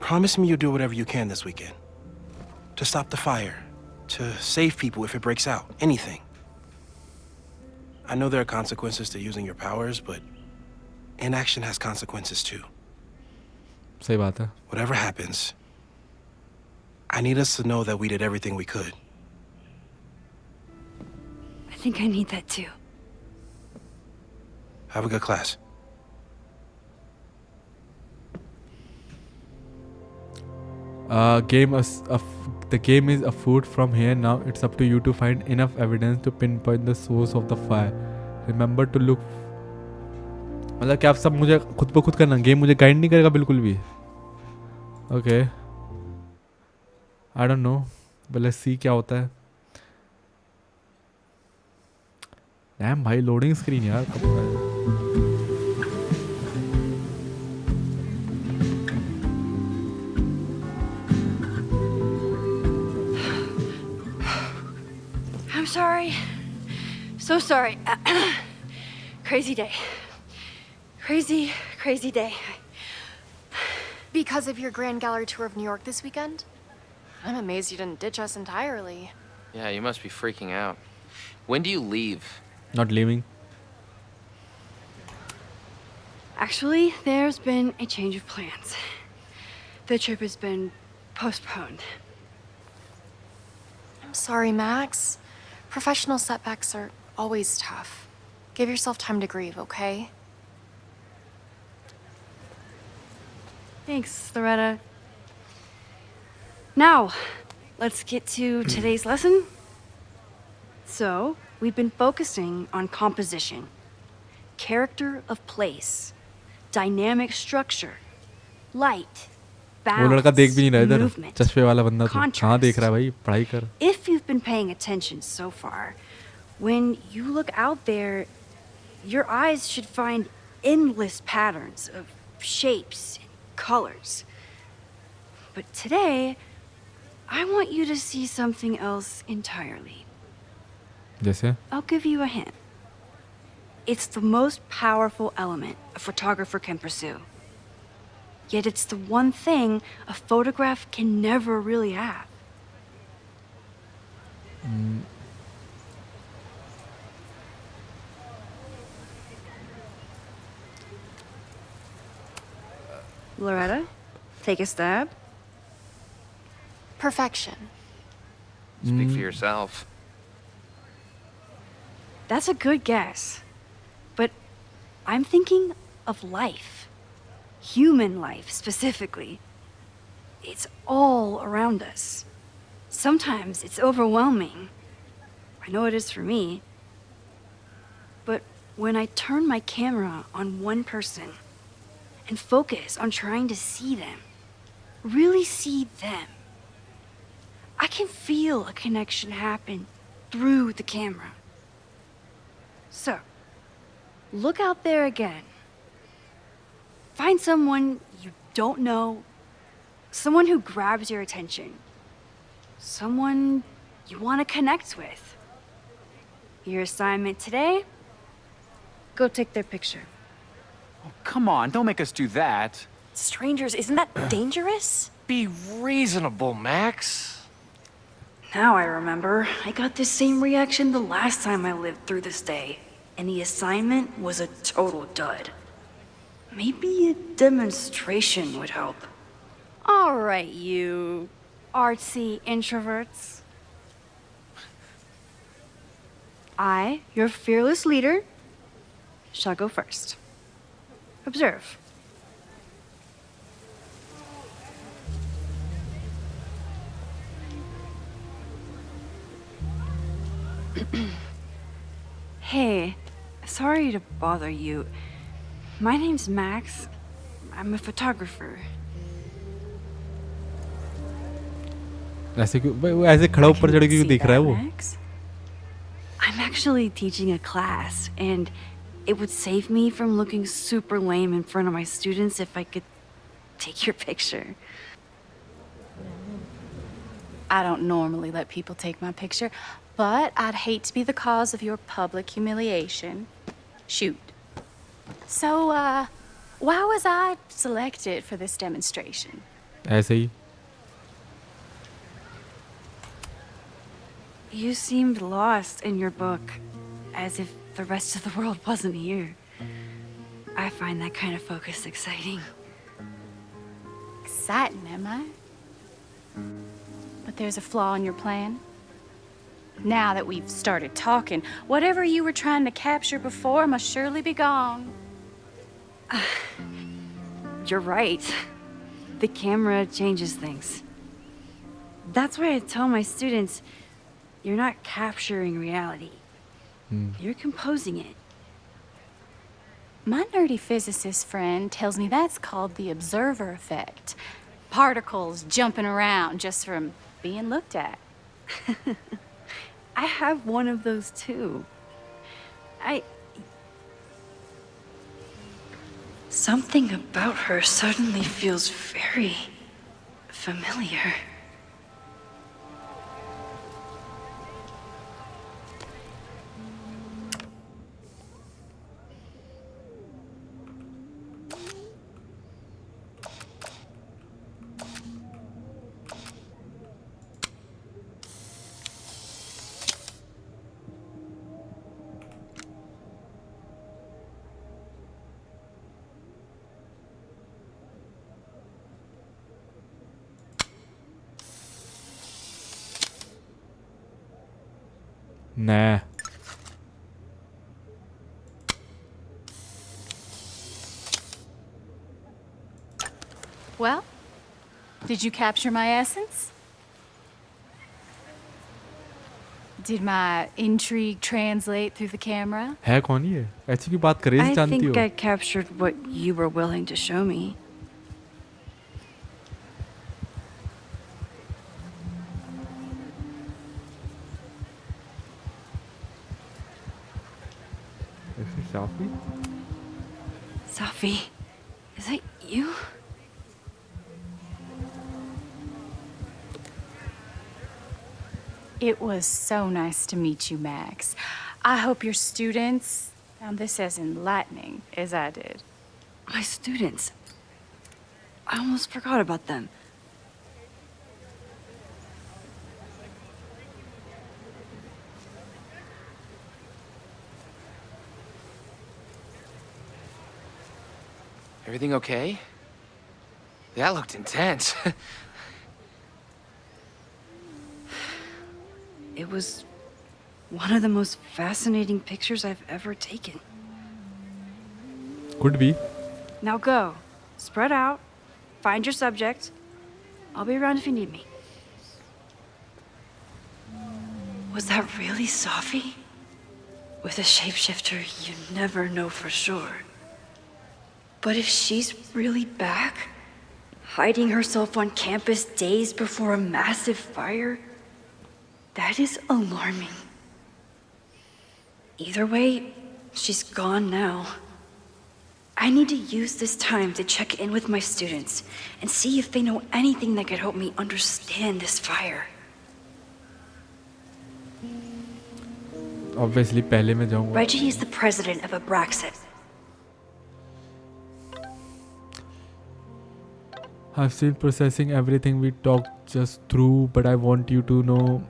promise me you'll do whatever you can this weekend. To stop the fire, to save people if it breaks out, anything. I know there are consequences to using your powers, but inaction has consequences too. सही बात है. Whatever happens, I need us to know that we did everything we could. I think I need that too. Have a good class. The game is afoot from here. Now it's up to you to find enough evidence to pinpoint the source of the fire. Remember to look. मतलब क्या आप सब मुझे खुद ब खुद करना. Game मुझे गाइड नहीं करेगा बिल्कुल भी. Okay. I don't no. But let's see क्या होता है. डैम भाई लोडिंग स्क्रीन यार कब होता है. I'm sorry. So sorry. Crazy day. Crazy day. Because of your Grand Gallery tour of New York this weekend? I'm amazed you didn't ditch us entirely. Yeah, you must be freaking out. When do you leave? Not leaving. Actually, there's been a change of plans. The trip has been postponed. I'm sorry, Max. Professional setbacks are always tough. Give yourself time to grieve, okay? Thanks, Loretta. Now, let's get to today's lesson. So, we've been focusing on composition, character of place, dynamic structure, light, वो लड़का देख भी नहीं रहा इधर. movement, चश्मे वाला बंदा तो कहाँ देख रहा है भाई. पढ़ाई कर. If you've been paying attention so far, when you look out there, your eyes should find endless patterns of shapes and colors. But today, I want you to see something else entirely. जैसे? I'll give you a hint. It's the most powerful element a photographer can pursue. Yet it's the one thing a photograph can never really have. Loretta, take a stab. Perfection. Speak for yourself. That's a good guess. But I'm thinking of life. Human life, specifically. It's all around us. Sometimes it's overwhelming. I know it is for me. But when I turn my camera on one person and focus on trying to see them, really see them, I can feel a connection happen through the camera. So, look out there again. Find someone you don't know, someone who grabs your attention, someone you want to connect with. Your assignment today? Go take their picture. Oh, come on, don't make us do that. Strangers, isn't that dangerous? Be reasonable, Max. Now I remember. I got the same reaction the last time I lived through this day, and the assignment was a total dud. Maybe a demonstration would help. All right, you artsy introverts. I, your fearless leader, shall go first. Observe. Hey, sorry to bother you. My name's Max. I'm a photographer. ऐसे क्यों वो ऐसे खड़ा ऊपर चढ़ के क्यों देख रहा है वो? Max? I'm actually teaching a class, and it would save me from looking super lame in front of my students if I could take your picture. I don't normally let people take my picture. but I'd hate to be the cause of your public humiliation. Shoot. So, why was I selected for this demonstration? ऐसे ही. You seemed lost in your book, as if the rest of the world wasn't here. I find that kind of focus exciting. Exciting, am I? But there's a flaw in your plan. Now that we've started talking, whatever you were trying to capture before must surely be gone. You're right. The camera changes things. That's why I tell my students, you're not capturing reality. You're composing it. My nerdy physicist friend tells me that's called the observer effect. Particles jumping around just from being looked at. I have one of those too. Something about her suddenly feels very familiar. Nah. Well, did you capture my essence? Did my intrigue translate through the camera? है कौन ये? ऐसी की बात करे I जानती think हो? I captured what you were willing to show me. ऐसी Shafi? Safi, is that you? It was so nice to meet you, Max. I hope your students found this as enlightening as I did. My students. I almost forgot about them. Everything okay? That looked intense. It was one of the most fascinating pictures I've ever taken. Could be. Now go. Spread out. Find your subject. I'll be around if you need me. Was that really Safi? With a shapeshifter, you never know for sure. But if she's really back, hiding herself on campus days before a massive fire, that is alarming. Either way, she's gone now. I need to use this time to check in with my students and see if they know anything that could help me understand this fire. Obviously पहले मैं जाऊँगा. Reggie is the president of Abraxas. I'm still processing everything we talked just through, but I want you to know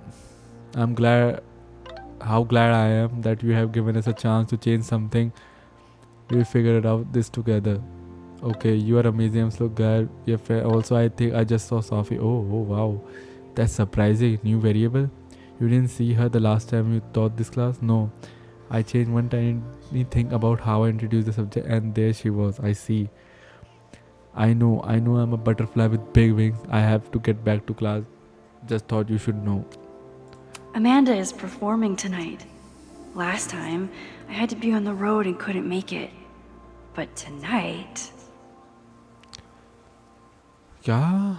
how glad I am that you have given us a chance to change something. We'll figure it out this together. Okay, you are amazing. I'm so glad. Also, I think I just saw Safi. Oh, wow. That's surprising. New variable? You didn't see her the last time you taught this class? No. I changed one tiny thing about how I introduced the subject, and there she was. I see. I know I'm a butterfly with big wings. I have to get back to class. Just thought you should know. Amanda is performing tonight. Last time, I had to be on the road and couldn't make it. But tonight... क्या?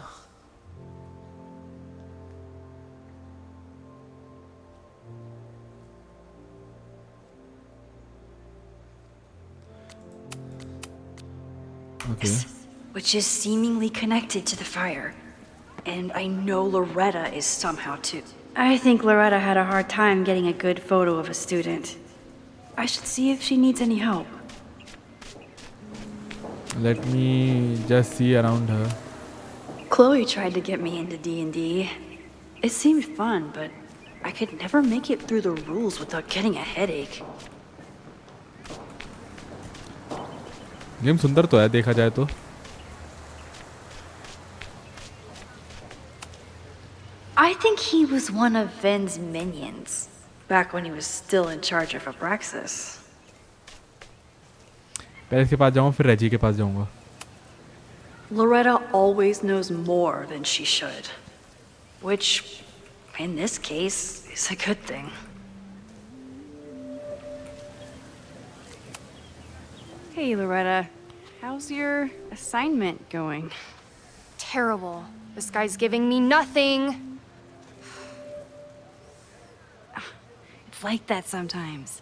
Okay. Which is seemingly connected to the fire. And I know Loretta is somehow too. I think Loretta had a hard time getting a good photo of a student. I should see if she needs any help. Let me just see around her. Chloe tried to get me into D&D. It seemed fun, but I could never make it through the rules without getting a headache. Game सुंदर तो है देखा जाए तो. I think he was one of Ven's minions, back when he was still in charge of Abraxas. पहले इसके पास जाऊँ फिर रेजी के पास जाऊँगा. Loretta always knows more than she should. Which, in this case, is a good thing. Hey, Loretta. How's your assignment going? Terrible. This guy's giving me nothing. It's like that sometimes.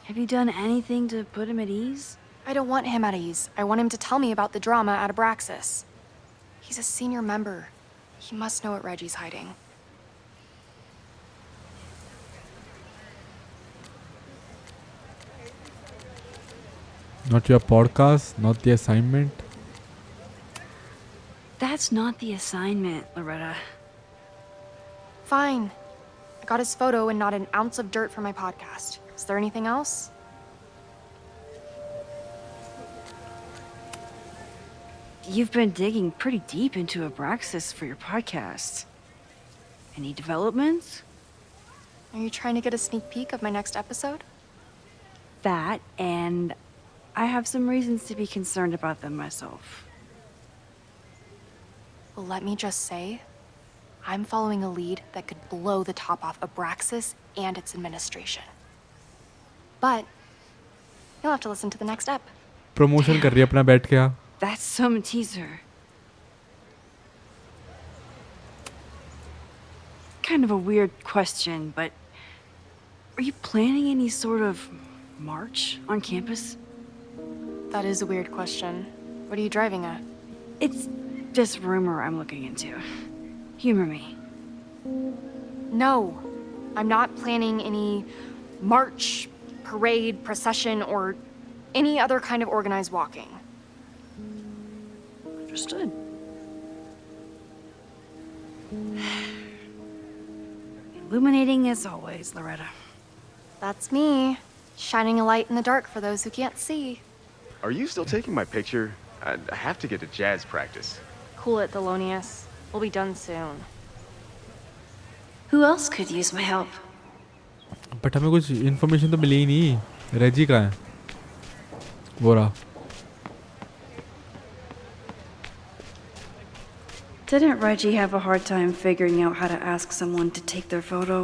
Have you done anything to put him at ease? I don't want him at ease. I want him to tell me about the drama at Abraxas. He's a senior member. He must know what Reggie's hiding. Not your podcast, not the assignment. That's not the assignment, Loretta. Fine. I got his photo and not an ounce of dirt for my podcast. Is there anything else? You've been digging pretty deep into Abraxas for your podcast. Any developments? Are you trying to get a sneak peek of my next episode? That, and I have some reasons to be concerned about them myself. Well, let me just say, I'm following a lead that could blow the top off Abraxas and its administration. But you'll have to listen to the next ep. Promotion कर रही है अपना बैठ के. That's some teaser. Kind of a weird question, but are you planning any sort of march on campus? That is a weird question. What are you driving at? It's just rumor I'm looking into. Humor me. No, I'm not planning any march, parade, procession, or any other kind of organized walking. Understood. Illuminating as always, Loretta. That's me, shining a light in the dark for those who can't see. Are you still taking my picture? I have to get to jazz practice. Cool it, Thelonious. We'll be done soon. Who else could use my help? But हमें कुछ information तो मिली ही नहीं. रेजी कहाँ है? वो रहा. Didn't Reggie have a hard time figuring out how to ask someone to take their photo?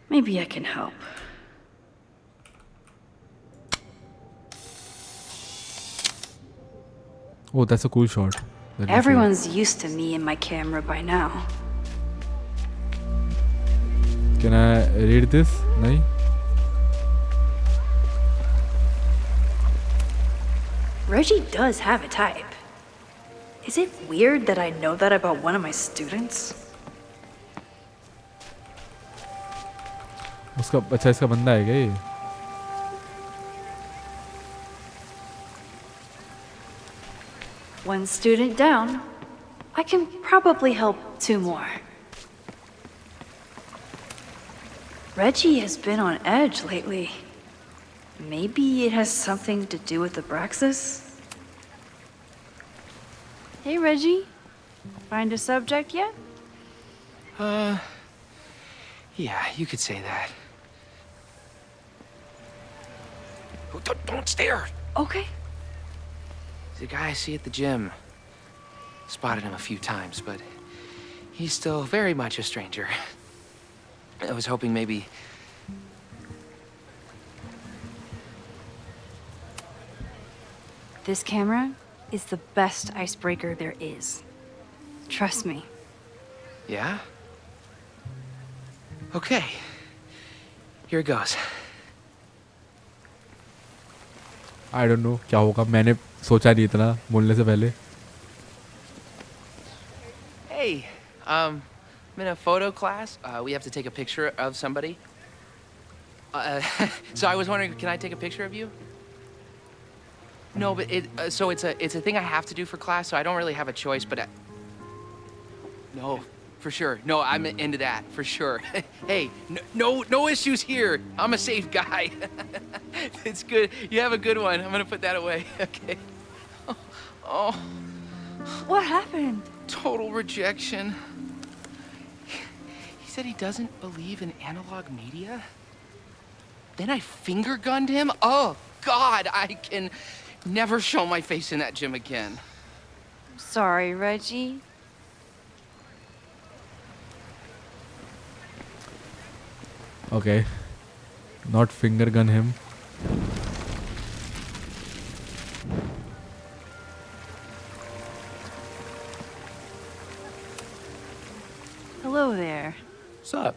Maybe I can help. Oh, that's a cool shot. Everyone's used to me and my camera by now. Can I read this? नहीं. Reggie does have a type. Is it weird that I know that about one of my students? उसका अच्छा इसका बंदा है क्या ये? One student down. I can probably help two more. Reggie has been on edge lately. Maybe it has something to do with Abraxas? Hey, Reggie. Find a subject yet? Yeah, you could say that. Oh, don't stare! Okay. He's a guy I see at the gym. Spotted him a few times, but he's still very much a stranger. I was hoping maybe... This camera is the best icebreaker there is. Trust me. Yeah? Okay. Here it goes. I don't know क्या होगा. मैंने सोचा नहीं इतना बोलने से पहले. Hey, I'm in a photo class. We have to take a picture of somebody. So I was wondering, can I take a picture of you? No, but so it's a thing I have to do for class, so I don't really have a choice, but no, for sure. No, I'm into that, for sure. Hey, no issues here. I'm a safe guy. It's good. You have a good one. I'm gonna put that away. Okay. Oh, What happened? total rejection. He said he doesn't believe in analog media. Then I finger gunned him? Oh, God, I can never show my face in that gym again. Sorry, Reggie. Okay. Not finger gun him. Hello there. What's up?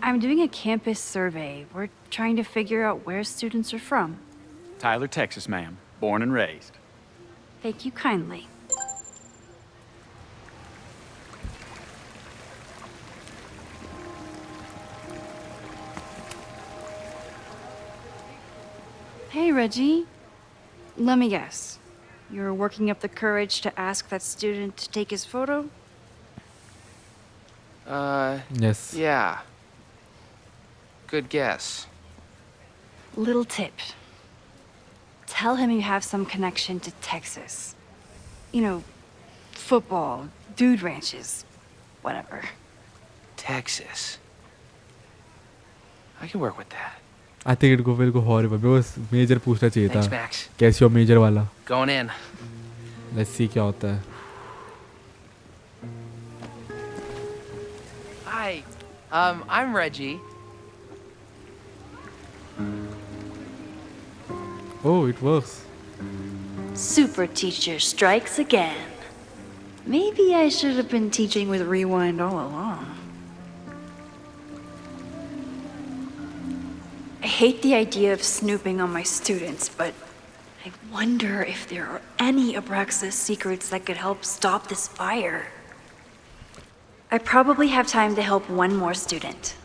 I'm doing a campus survey. We're trying to figure out where students are from. Tyler, Texas, ma'am. Born and raised. Thank you kindly. Hey, Reggie. Let me guess. You're working up the courage to ask that student to take his photo? Yes. Yeah. Good guess. Little tip. Tell him you have some connection to Texas. You know, football, dude ranches, whatever. Texas. I can work with that. I think it will go horrible. बस major पूछना चाहिए Thanks, था. Max. कैसी हो major वाला? Going in. Let's see क्या होता है. Hi. I'm Reggie. Oh, it works. Super teacher strikes again. Maybe I should have been teaching with Rewind all along. I hate the idea of snooping on my students, but I wonder if there are any Abraxas secrets that could help stop this fire. I probably have time to help one more student.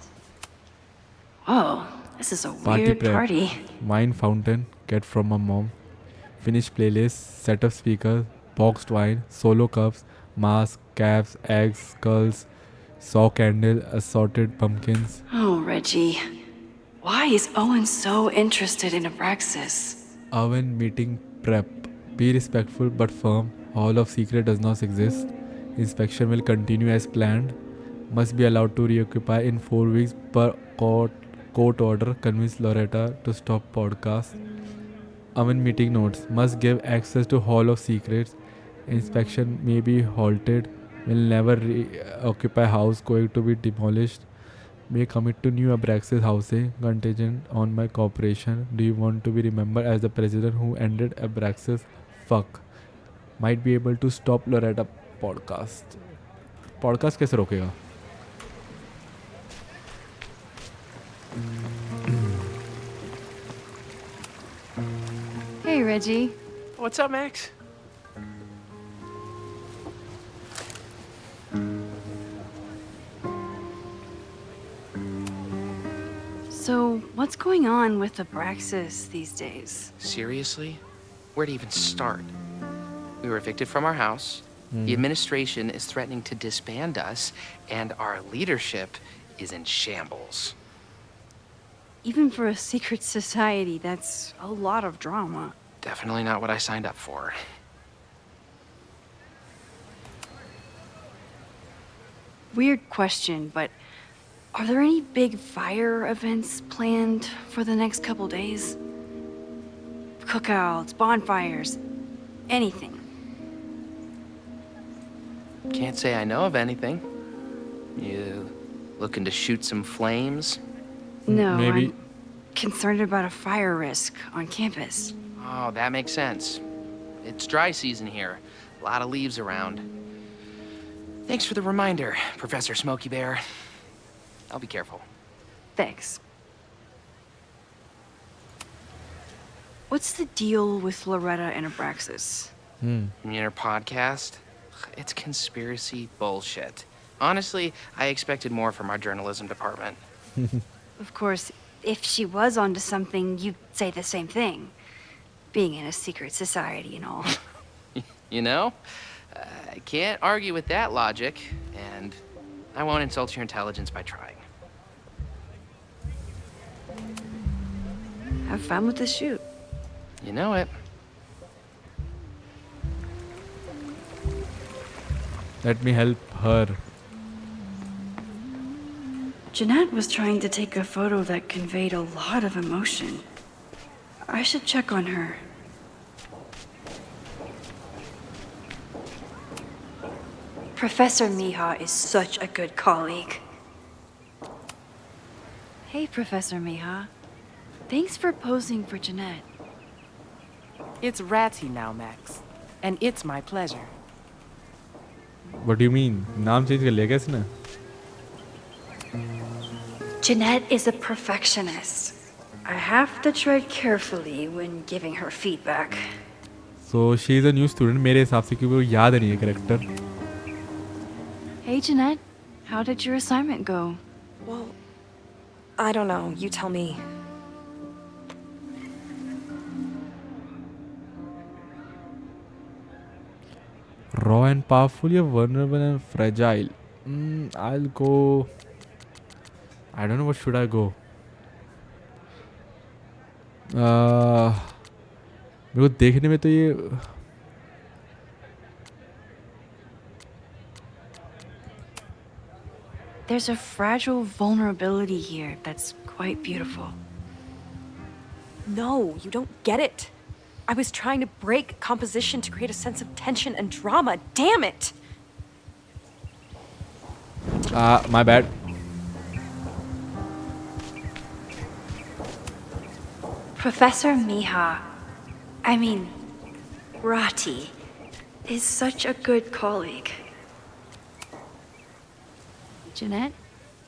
Whoa, this is a Party weird prep. party. Wine fountain. Get from my mom. Finish playlist. Set of speakers. Boxed wine. Solo cups. Mask. Caps. Eggs. Skulls. Saw candle. Assorted pumpkins. Oh, Reggie. Why is Owen so interested in Abraxas? Oven meeting prep. Be respectful but firm. Hall of Secret does not exist. Inspection will continue as planned. Must be allowed to reoccupy in 4 weeks per court order. Convince Loretta to stop podcast. Oven meeting notes. Must give access to Hall of Secrets. Inspection may be halted. Will never occupy house going to be demolished. May commit to new Abraxas housing contingent on my cooperation. Do you want to be remembered as the president who ended Abraxas? Fuck. Might be able to stop Loretta podcast. Podcast कैसे रोकेगा? Hey, Reggie. What's up, Max? So, what's going on with Abraxas these days? Seriously? Where to even start? We were evicted from our house. The administration is threatening to disband us, and our leadership is in shambles. Even for a secret society, that's a lot of drama. Definitely not what I signed up for. Weird question, but are there any big fire events planned for the next couple days? Cookouts, bonfires, anything. Can't say I know of anything. You looking to shoot some flames? No, Maybe. I'm concerned about a fire risk on campus. Oh, that makes sense. It's dry season here. A lot of leaves around. Thanks for the reminder, Professor Smokey Bear. I'll be careful. Thanks. What's the deal with Loretta and Abraxas? You mean her podcast? It's conspiracy bullshit. Honestly, I expected more from our journalism department. Of course, if she was onto something, you'd say the same thing. Being in a secret society and all. You know? I can't argue with that logic, and I won't insult your intelligence by trying. Have fun with the shoot. You know it. Let me help her. Jeanette was trying to take a photo that conveyed a lot of emotion. I should check on her. Professor Mija is such a good colleague. Hey, Professor Mija. Thanks for posing for Jeanette. It's Ratty now, Max. And it's my pleasure. What do you mean? नाम change कर लिया क्या इसने? Jeanette is a perfectionist. I have to tread carefully when giving her feedback. So she is a new student मेरे हिसाब से क्योंकि वो याद नहीं है character. Hey, Jeanette. How did your assignment go? Well, I don't know. You tell me. Raw and powerful, you're vulnerable and fragile. I'll go. I don't know what should I go. मेरे को देखने में तो ये There's a fragile vulnerability here that's quite beautiful. No, you don't get it. I was trying to break composition to create a sense of tension and drama. Damn it! my bad. Professor Mija, I mean, Rati, is such a good colleague. Jeanette,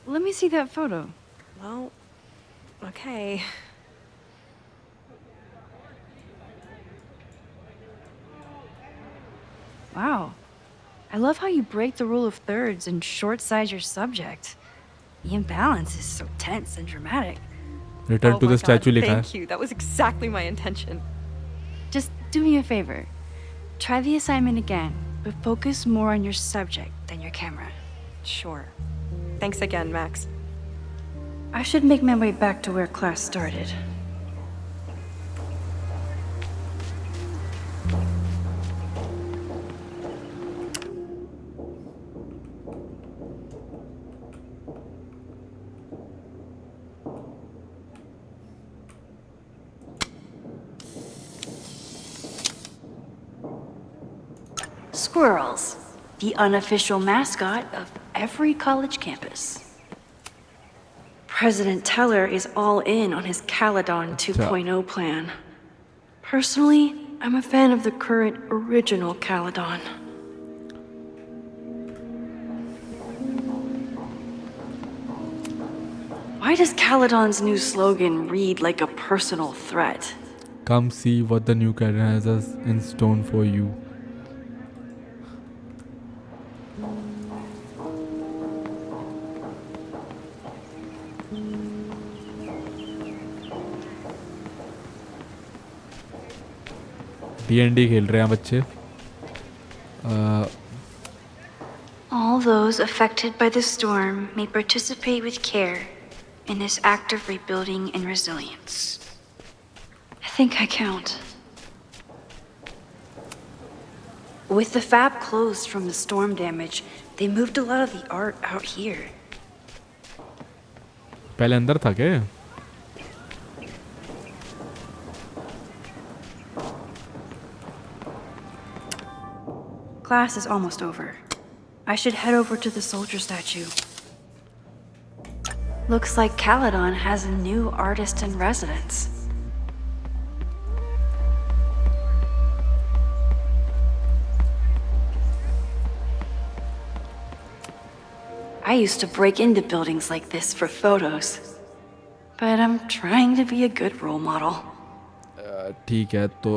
let me see that photo. Well, okay. Wow. I love how you break the rule of thirds and short-size your subject. The imbalance is so tense and dramatic. Return to the statue लिखा है. Thank you. That was exactly my intention. Just do me a favor. Try the assignment again, but focus more on your subject than your camera. Sure. Thanks again, Max. I should make my way back to where class started. Squirrels, the unofficial mascot of every college campus. President Teller is all in on his Caledon 2.0 plan. Personally, I'm a fan of the current original Caledon. Why does Caledon's new slogan read like a personal threat? Come see what the new Caledon has in stone for you. D&D खेल रहे हैं बच्चे. All those affected by the storm may participate with care in this act of rebuilding and resilience. I think I count. With the fab closed from the storm damage, they moved a lot of the art out here. पहले अंदर था क्या? Class is almost over. I should head over to the soldier statue. Looks like Caledon has a new artist in residence. I used to break into buildings like this for photos. But I'm trying to be a good role model. ठीक है तो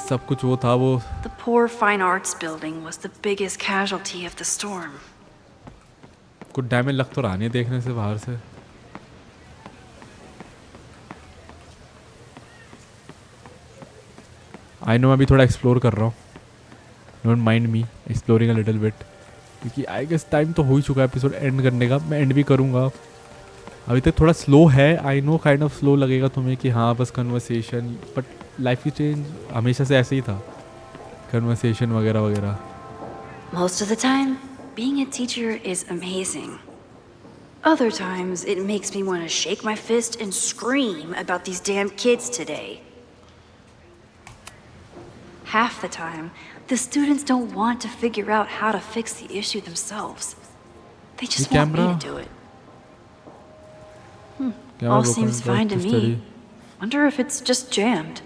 सब कुछ वो था वो The poor fine arts building was the biggest casualty of the storm. कुछ damage लग तो रहा नहीं है देखने से बाहर से. आई नो मैं अभी थोड़ा एक्सप्लोर कर रहा हूँ. Don't mind me exploring a little bit, क्योंकि आई गेस टाइम तो हो ही चुका है एपिसोड एंड करने का. मैं एंड भी करूँगा. अभी तक थोड़ा स्लो है. I know kind of slow लगेगा तुम्हें कि हाँ बस कन्वर्सेशन, बट लाइफ की चेंज हमेशा से ऐसे ही था. कन्वर्सेशन वगैरह वगैरह. Most of the time, being a teacher is amazing. Other times, it makes me want to shake my fist and scream about these damn kids today. Half the time, the students don't want to figure out how to fix the issue themselves. They just want me to do it. All seems fine to me. Wonder if it's just jammed.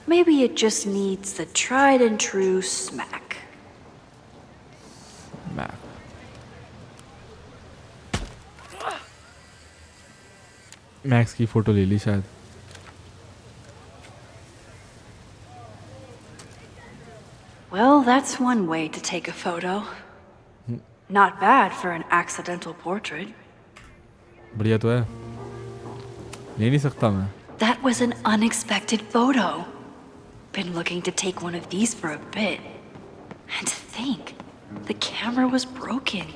Maybe it just needs the tried and true smack. Smack. Max की photo ले ली शायद. Well, that's one way to take a photo. Not bad for an accidental portrait. बढ़िया तो है. ले नहीं सकता मैं. That was an unexpected photo. Been looking to take one of these for a bit. And to think, the camera was broken.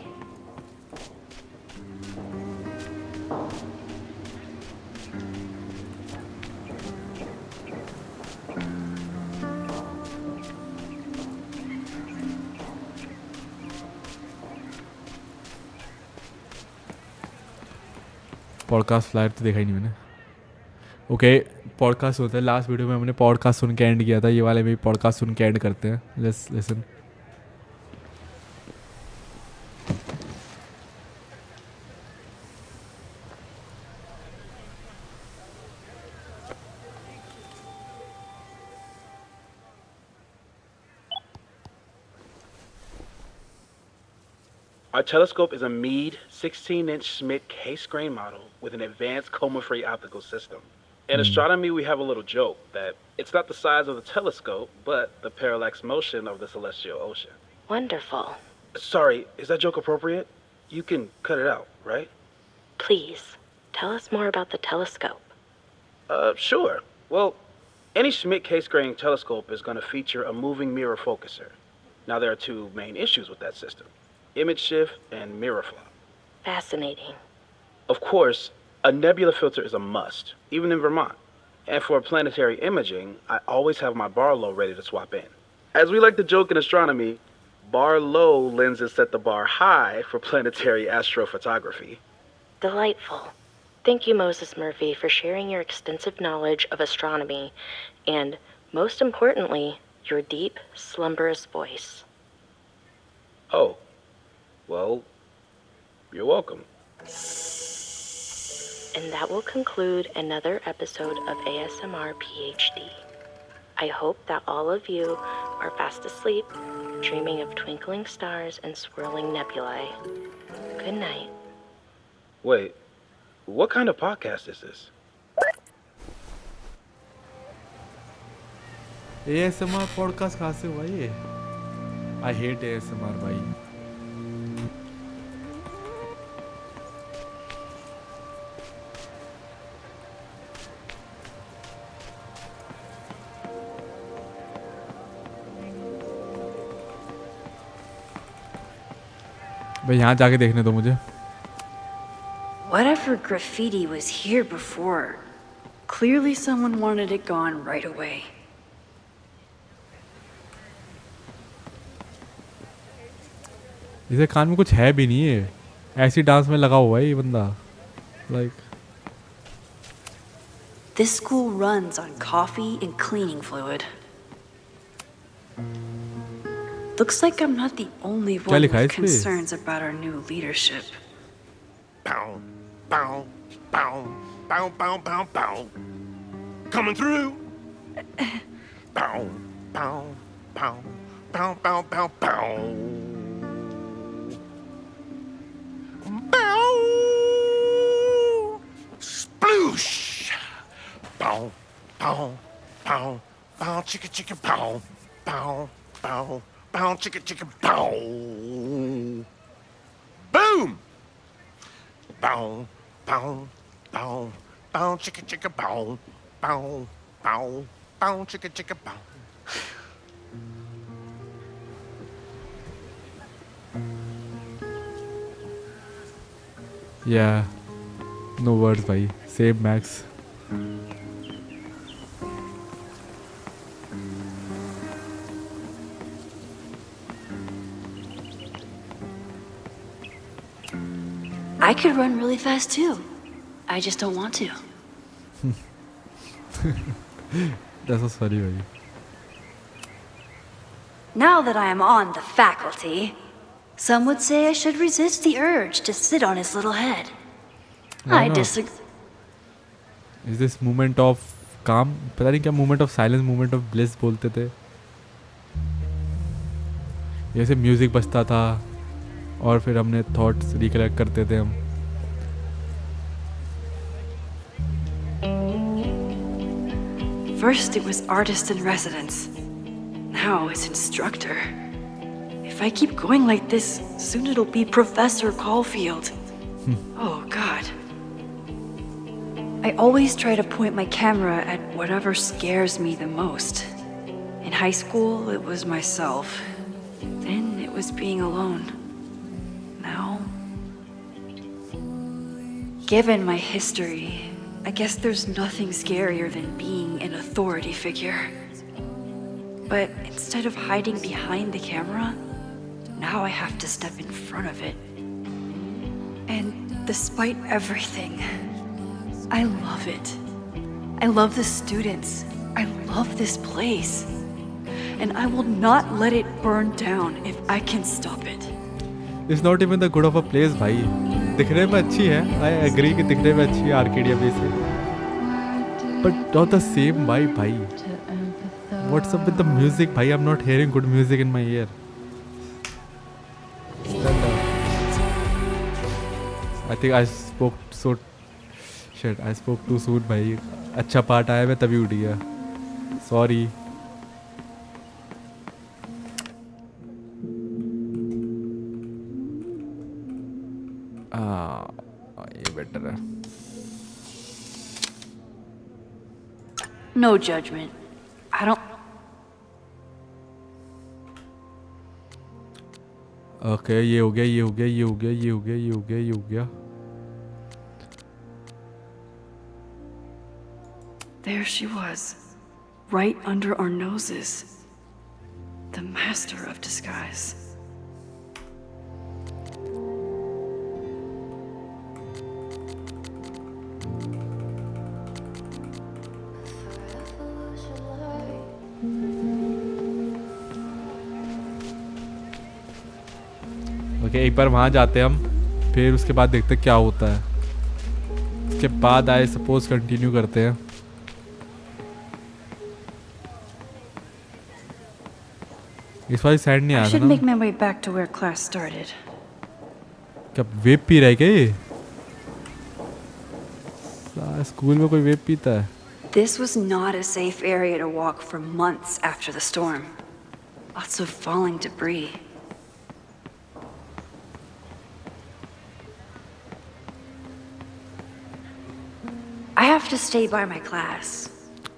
Podcast flyer तो देखा ही नहीं मैंने. ओके पॉडकास्ट होता है. लास्ट वीडियो में हमने पॉडकास्ट सुन के एंड किया था. ये वाले में भी पॉडकास्ट सुन के एंड करते हैं. Let's listen. Our telescope is a Meade 16-inch Schmidt case-grain model with an advanced coma-free optical system. In astronomy, we have a little joke that it's not the size of the telescope, but the parallax motion of the celestial ocean. Wonderful. Sorry, is that joke appropriate? You can cut it out, right? Please, tell us more about the telescope. Sure. Well, any Schmidt case-grain telescope is going to feature a moving mirror focuser. Now, there are two main issues with that system. Image shift and mirror flop. Fascinating. Of course, a nebula filter is a must, even in Vermont. And for planetary imaging, I always have my bar low ready to swap in. As we like to joke in astronomy, bar low lenses set the bar high for planetary astrophotography. Delightful. Thank you, Moses Murphy, for sharing your extensive knowledge of astronomy and, most importantly, your deep, slumberous voice. Oh. Well, you're welcome. And that will conclude another episode of ASMR PhD. I hope that all of you are fast asleep, dreaming of twinkling stars and swirling nebulae. Good night. Wait, what kind of podcast is this? ASMR podcast कहाँ से हुआ ये? I hate ASMR भाई. भाई यहाँ जाके देखने दो मुझे. Whatever graffiti was here before, clearly someone wanted it gone right away. इसे कान में कुछ है भी नहीं है. ऐसी डांस में लगा हुआ है ये बंदा. Like. This school runs on coffee and cleaning fluid. Looks like I'm not the only one with concerns about our new leadership. Bow, bow, bow, bow, bow, bow, bow. Coming through. Bow, bow, bow, bow, bow, bow, bow. Bow. bow, bow, bow, bow, chicka chicka bow, bow, bow, bow, chicka chicka bow. Boom! Bow, bow, bow, bow, chicka chicka bow, bow, bow, bow, chicka chicka bow. Yeah, no words भाई, same max. I could run really fast too. I just don't want to. That's was funny भाई. Now that I am on the faculty, some would say I should resist the urge to sit on his little head. Why I not? disagree. Is this moment of calm? पता नहीं क्या moment of silence, moment of bliss बोलते थे. जैसे music बजता था और फिर हमने थॉट्स रिकलेक्ट करते थे हम. First it was artist in residence. Now it's instructor. If I keep going like this, soon it'll be Professor Caulfield. Oh, God. I always try to point my camera at whatever scares me the most. In high school, it was myself. Then it was being alone. Now, given my history, I guess there's nothing scarier than being an authority figure. But instead of hiding behind the camera, now I have to step in front of it. And despite everything, I love it. I love the students. I love this place. And I will not let it burn down if I can stop it. It's not even the good of a place भाई. दिखने में अच्छी है. I agree कि दिखने में अच्छी है आर्केडिया बेस है. But not the same vibe भाई. What's up with the music भाई? I'm not hearing good music in my ear. Stand up. I think I spoke so shit. I spoke too soon भाई. अच्छा part आया मैं तभी उठ गया. Sorry. ये बेटर है. No judgment. I don't. Okay, ये हो गया, ये हो गया, ये हो गया, ये हो गया, ये हो गया, ये हो गया. There she was, right under our noses. The master of disguise. Okay, एक बार वहाँ जाते हैं हम, फिर उसके बाद देखते हैं क्या होता है. उसके बाद आई सपोज कंटिन्यू करते हैं. इस वाली साइड नहीं I आया था should ना. make my way back to where class started. क्या वेप पी रहा है क्या ये? स्कूल में कोई वेप पीता है? This was not a safe area to walk for months after the storm. Lots of falling debris. I have to stay by my class.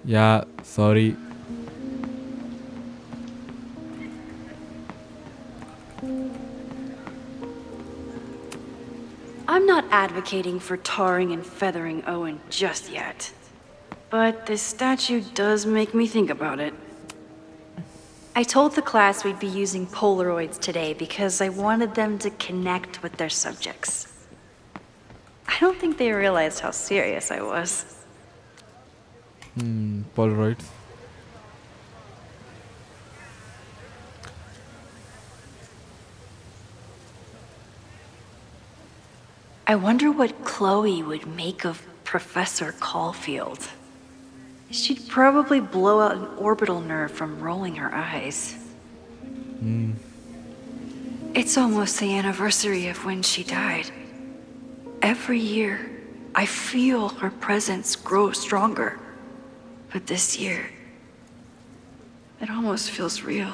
Yeah, sorry. I'm not advocating for tarring and feathering Owen just yet. But this statue does make me think about it. I told the class we'd be using Polaroids today because I wanted them to connect with their subjects. I don't think they realized how serious I was. Polaroids. I wonder what Chloe would make of Professor Caulfield. She'd probably blow out an orbital nerve from rolling her eyes. It's almost the anniversary of when she died. Every year, I feel her presence grow stronger. But this year, it almost feels real.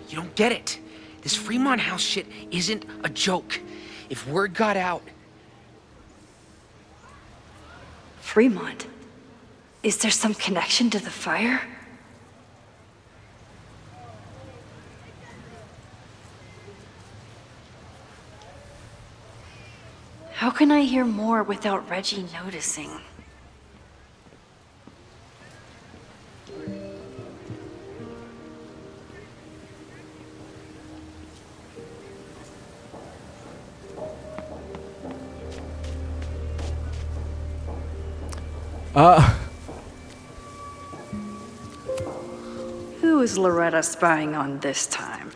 You don't get it. This Fremont House shit isn't a joke. If word got out... Fremont? Is there some connection to the fire? How can I hear more without Reggie noticing? Who is Loretta spying on this time?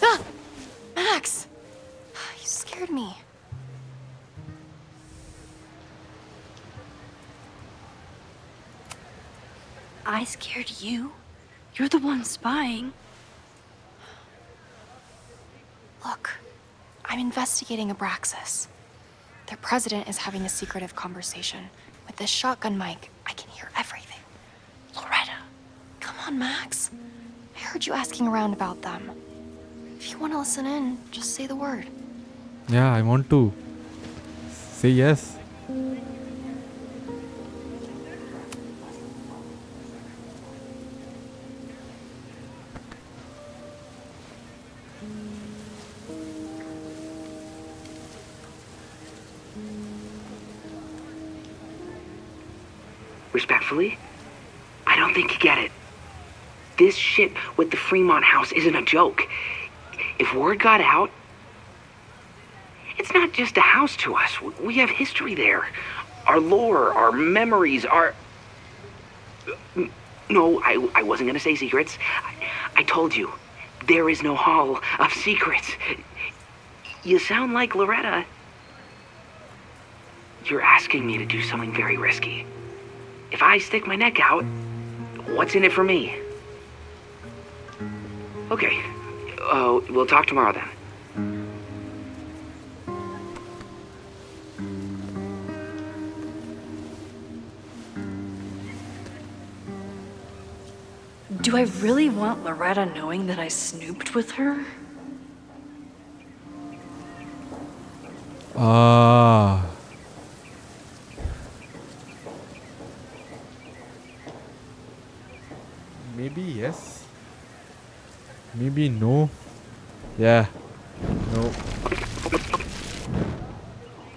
Ah! Max! You scared me. I scared you? You're the one spying. Look, I'm investigating Abraxas. Their president is having a secretive conversation. With this shotgun mic, I can hear everything. Loretta, come on, Max. I heard you asking around about them. If you want to listen in, just say the word. Yeah, I want to. Say yes. Respectfully, I don't think you get it. This shit with the Fremont House isn't a joke. If word got out, it's not just a house to us. We have history there. Our lore, our memories, our... No, I wasn't gonna say secrets. I told you, there is no hall of secrets. You sound like Loretta. You're asking me to do something very risky. If I stick my neck out, what's in it for me? Okay, we'll talk tomorrow then. Do I really want Loretta knowing that I snooped with her? Maybe yes. Maybe no. Yeah. No.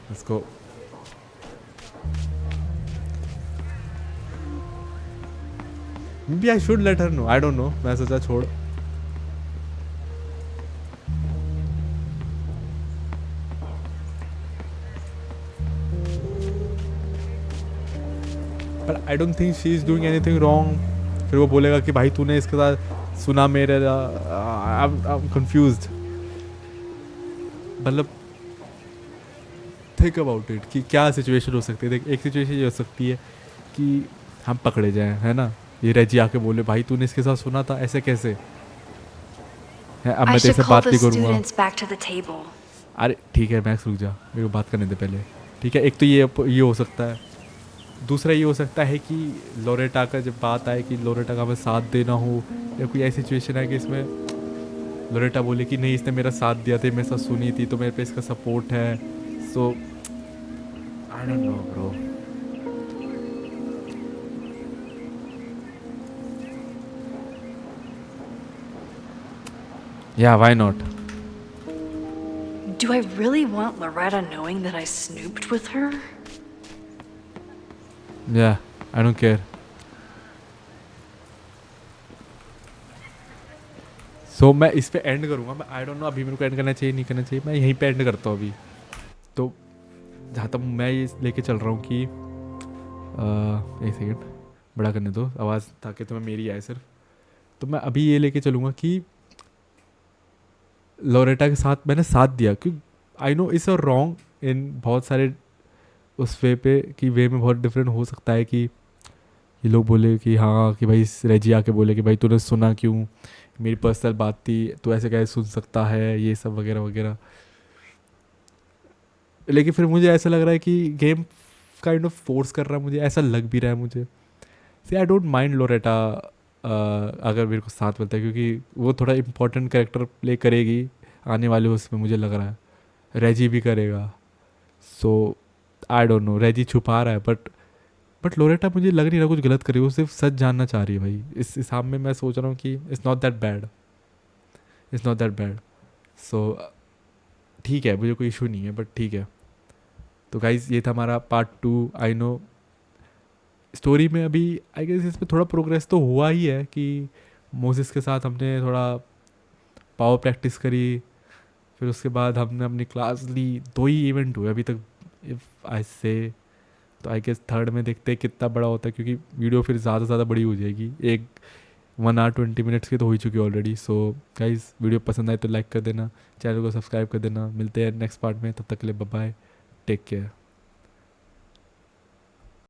Let's go. Maybe I should let her know. I don't know. मैं सोचा छोड़. But I don't think she is doing anything wrong. फिर वो बोलेगा कि भाई तूने इसके साथ सुना मेरे I'm confused. मतलब थिंक अबाउट इट कि क्या सिचुएशन हो सकती है. देख एक सिचुएशन ये हो सकती है कि हम पकड़े जाएं, है ना. ये रेजी आके बोले भाई तूने इसके साथ सुना था, ऐसे कैसे है. अब मैं तेरे से बात नहीं करूँगा. अरे ठीक है मैक्स रुक जा, मेरे को बात करने दे पहले. ठीक है, एक तो ये हो सकता है. दूसरा ये हो सकता है कि लोरेटा का जब बात आए कि लोरेटा का हमें साथ देना हो, या कोई ऐसी सिचुएशन है कि इसमें लोरेटा बोले कि नहीं इसने मेरा साथ दिया था, मेरे साथ सुनी थी, तो मेरे पे इसका सपोर्ट है. So I don't know bro. Yeah, why not? Do I really want Loretta knowing that I snooped with her? Yeah, I don't care. So मैं इस पे एंड करूँगा. मैं आई डोंट नो अभी मेरे को एंड करना चाहिए नहीं करना चाहिए. मैं यहीं पे एंड करता हूँ अभी. तो जहाँ तक मैं ये लेके चल रहा हूँ कि एक सेकेंड बड़ा करने दो आवाज़ ताकि तुम्हें मेरी आए सिर्फ. तो मैं अभी ये लेके चलूँगा कि लोरेटा के साथ मैंने साथ दिया, क्योंकि I know it's wrong in बहुत सारे उस वे पे कि वे में बहुत डिफरेंट हो सकता है कि ये लोग बोले कि हाँ कि भाई रेजी आके बोले कि भाई तूने सुना क्यों, मेरी पर्सनल बात थी, तो ऐसे कैसे सुन सकता है, ये सब वगैरह वगैरह। लेकिन फिर मुझे ऐसा लग रहा है कि गेम काइंड ऑफ फोर्स कर रहा है, मुझे ऐसा लग भी रहा है मुझे। सी आई डोंट माइंड लोरेटा अगर मेरे को साथ मिलता है, क्योंकि वो थोड़ा इम्पोर्टेंट कैरेक्टर प्ले करेगी आने वाले उसमें, मुझे लग रहा है रेजी भी करेगा। सो आई डोंट नो, रेजी छुपा रहा है बट लोरेटा मुझे लग नहीं रहा कुछ गलत करी, वो सिर्फ सच जानना चाह रही है भाई। इस हिसाब में मैं सोच रहा हूँ कि it's not that bad, it's not that bad. So ठीक है, मुझे कोई इशू नहीं है, बट ठीक है। तो गाइज़ ये था हमारा पार्ट 2। आई नो स्टोरी में अभी आई गेस इसमें थोड़ा प्रोग्रेस तो हुआ ही है कि मोसेस के साथ हमने थोड़ा पावर प्रैक्टिस करी, फिर उसके बाद हमने अपनी क्लास ली, 2 ही इवेंट हुए अभी तक इफ़ आई से। तो आई गेस थर्ड में देखते हैं कितना बड़ा होता है, क्योंकि वीडियो फिर ज़्यादा से ज़्यादा बड़ी हो जाएगी, 1 आवर 20 मिनट्स की तो हो ही चुकी है ऑलरेडी। सो गाइज़ वीडियो पसंद आए तो लाइक कर देना, चैनल को सब्सक्राइब कर देना। मिलते हैं नेक्स्ट पार्ट में, तब तक के लिए बाय बाय, टेक केयर।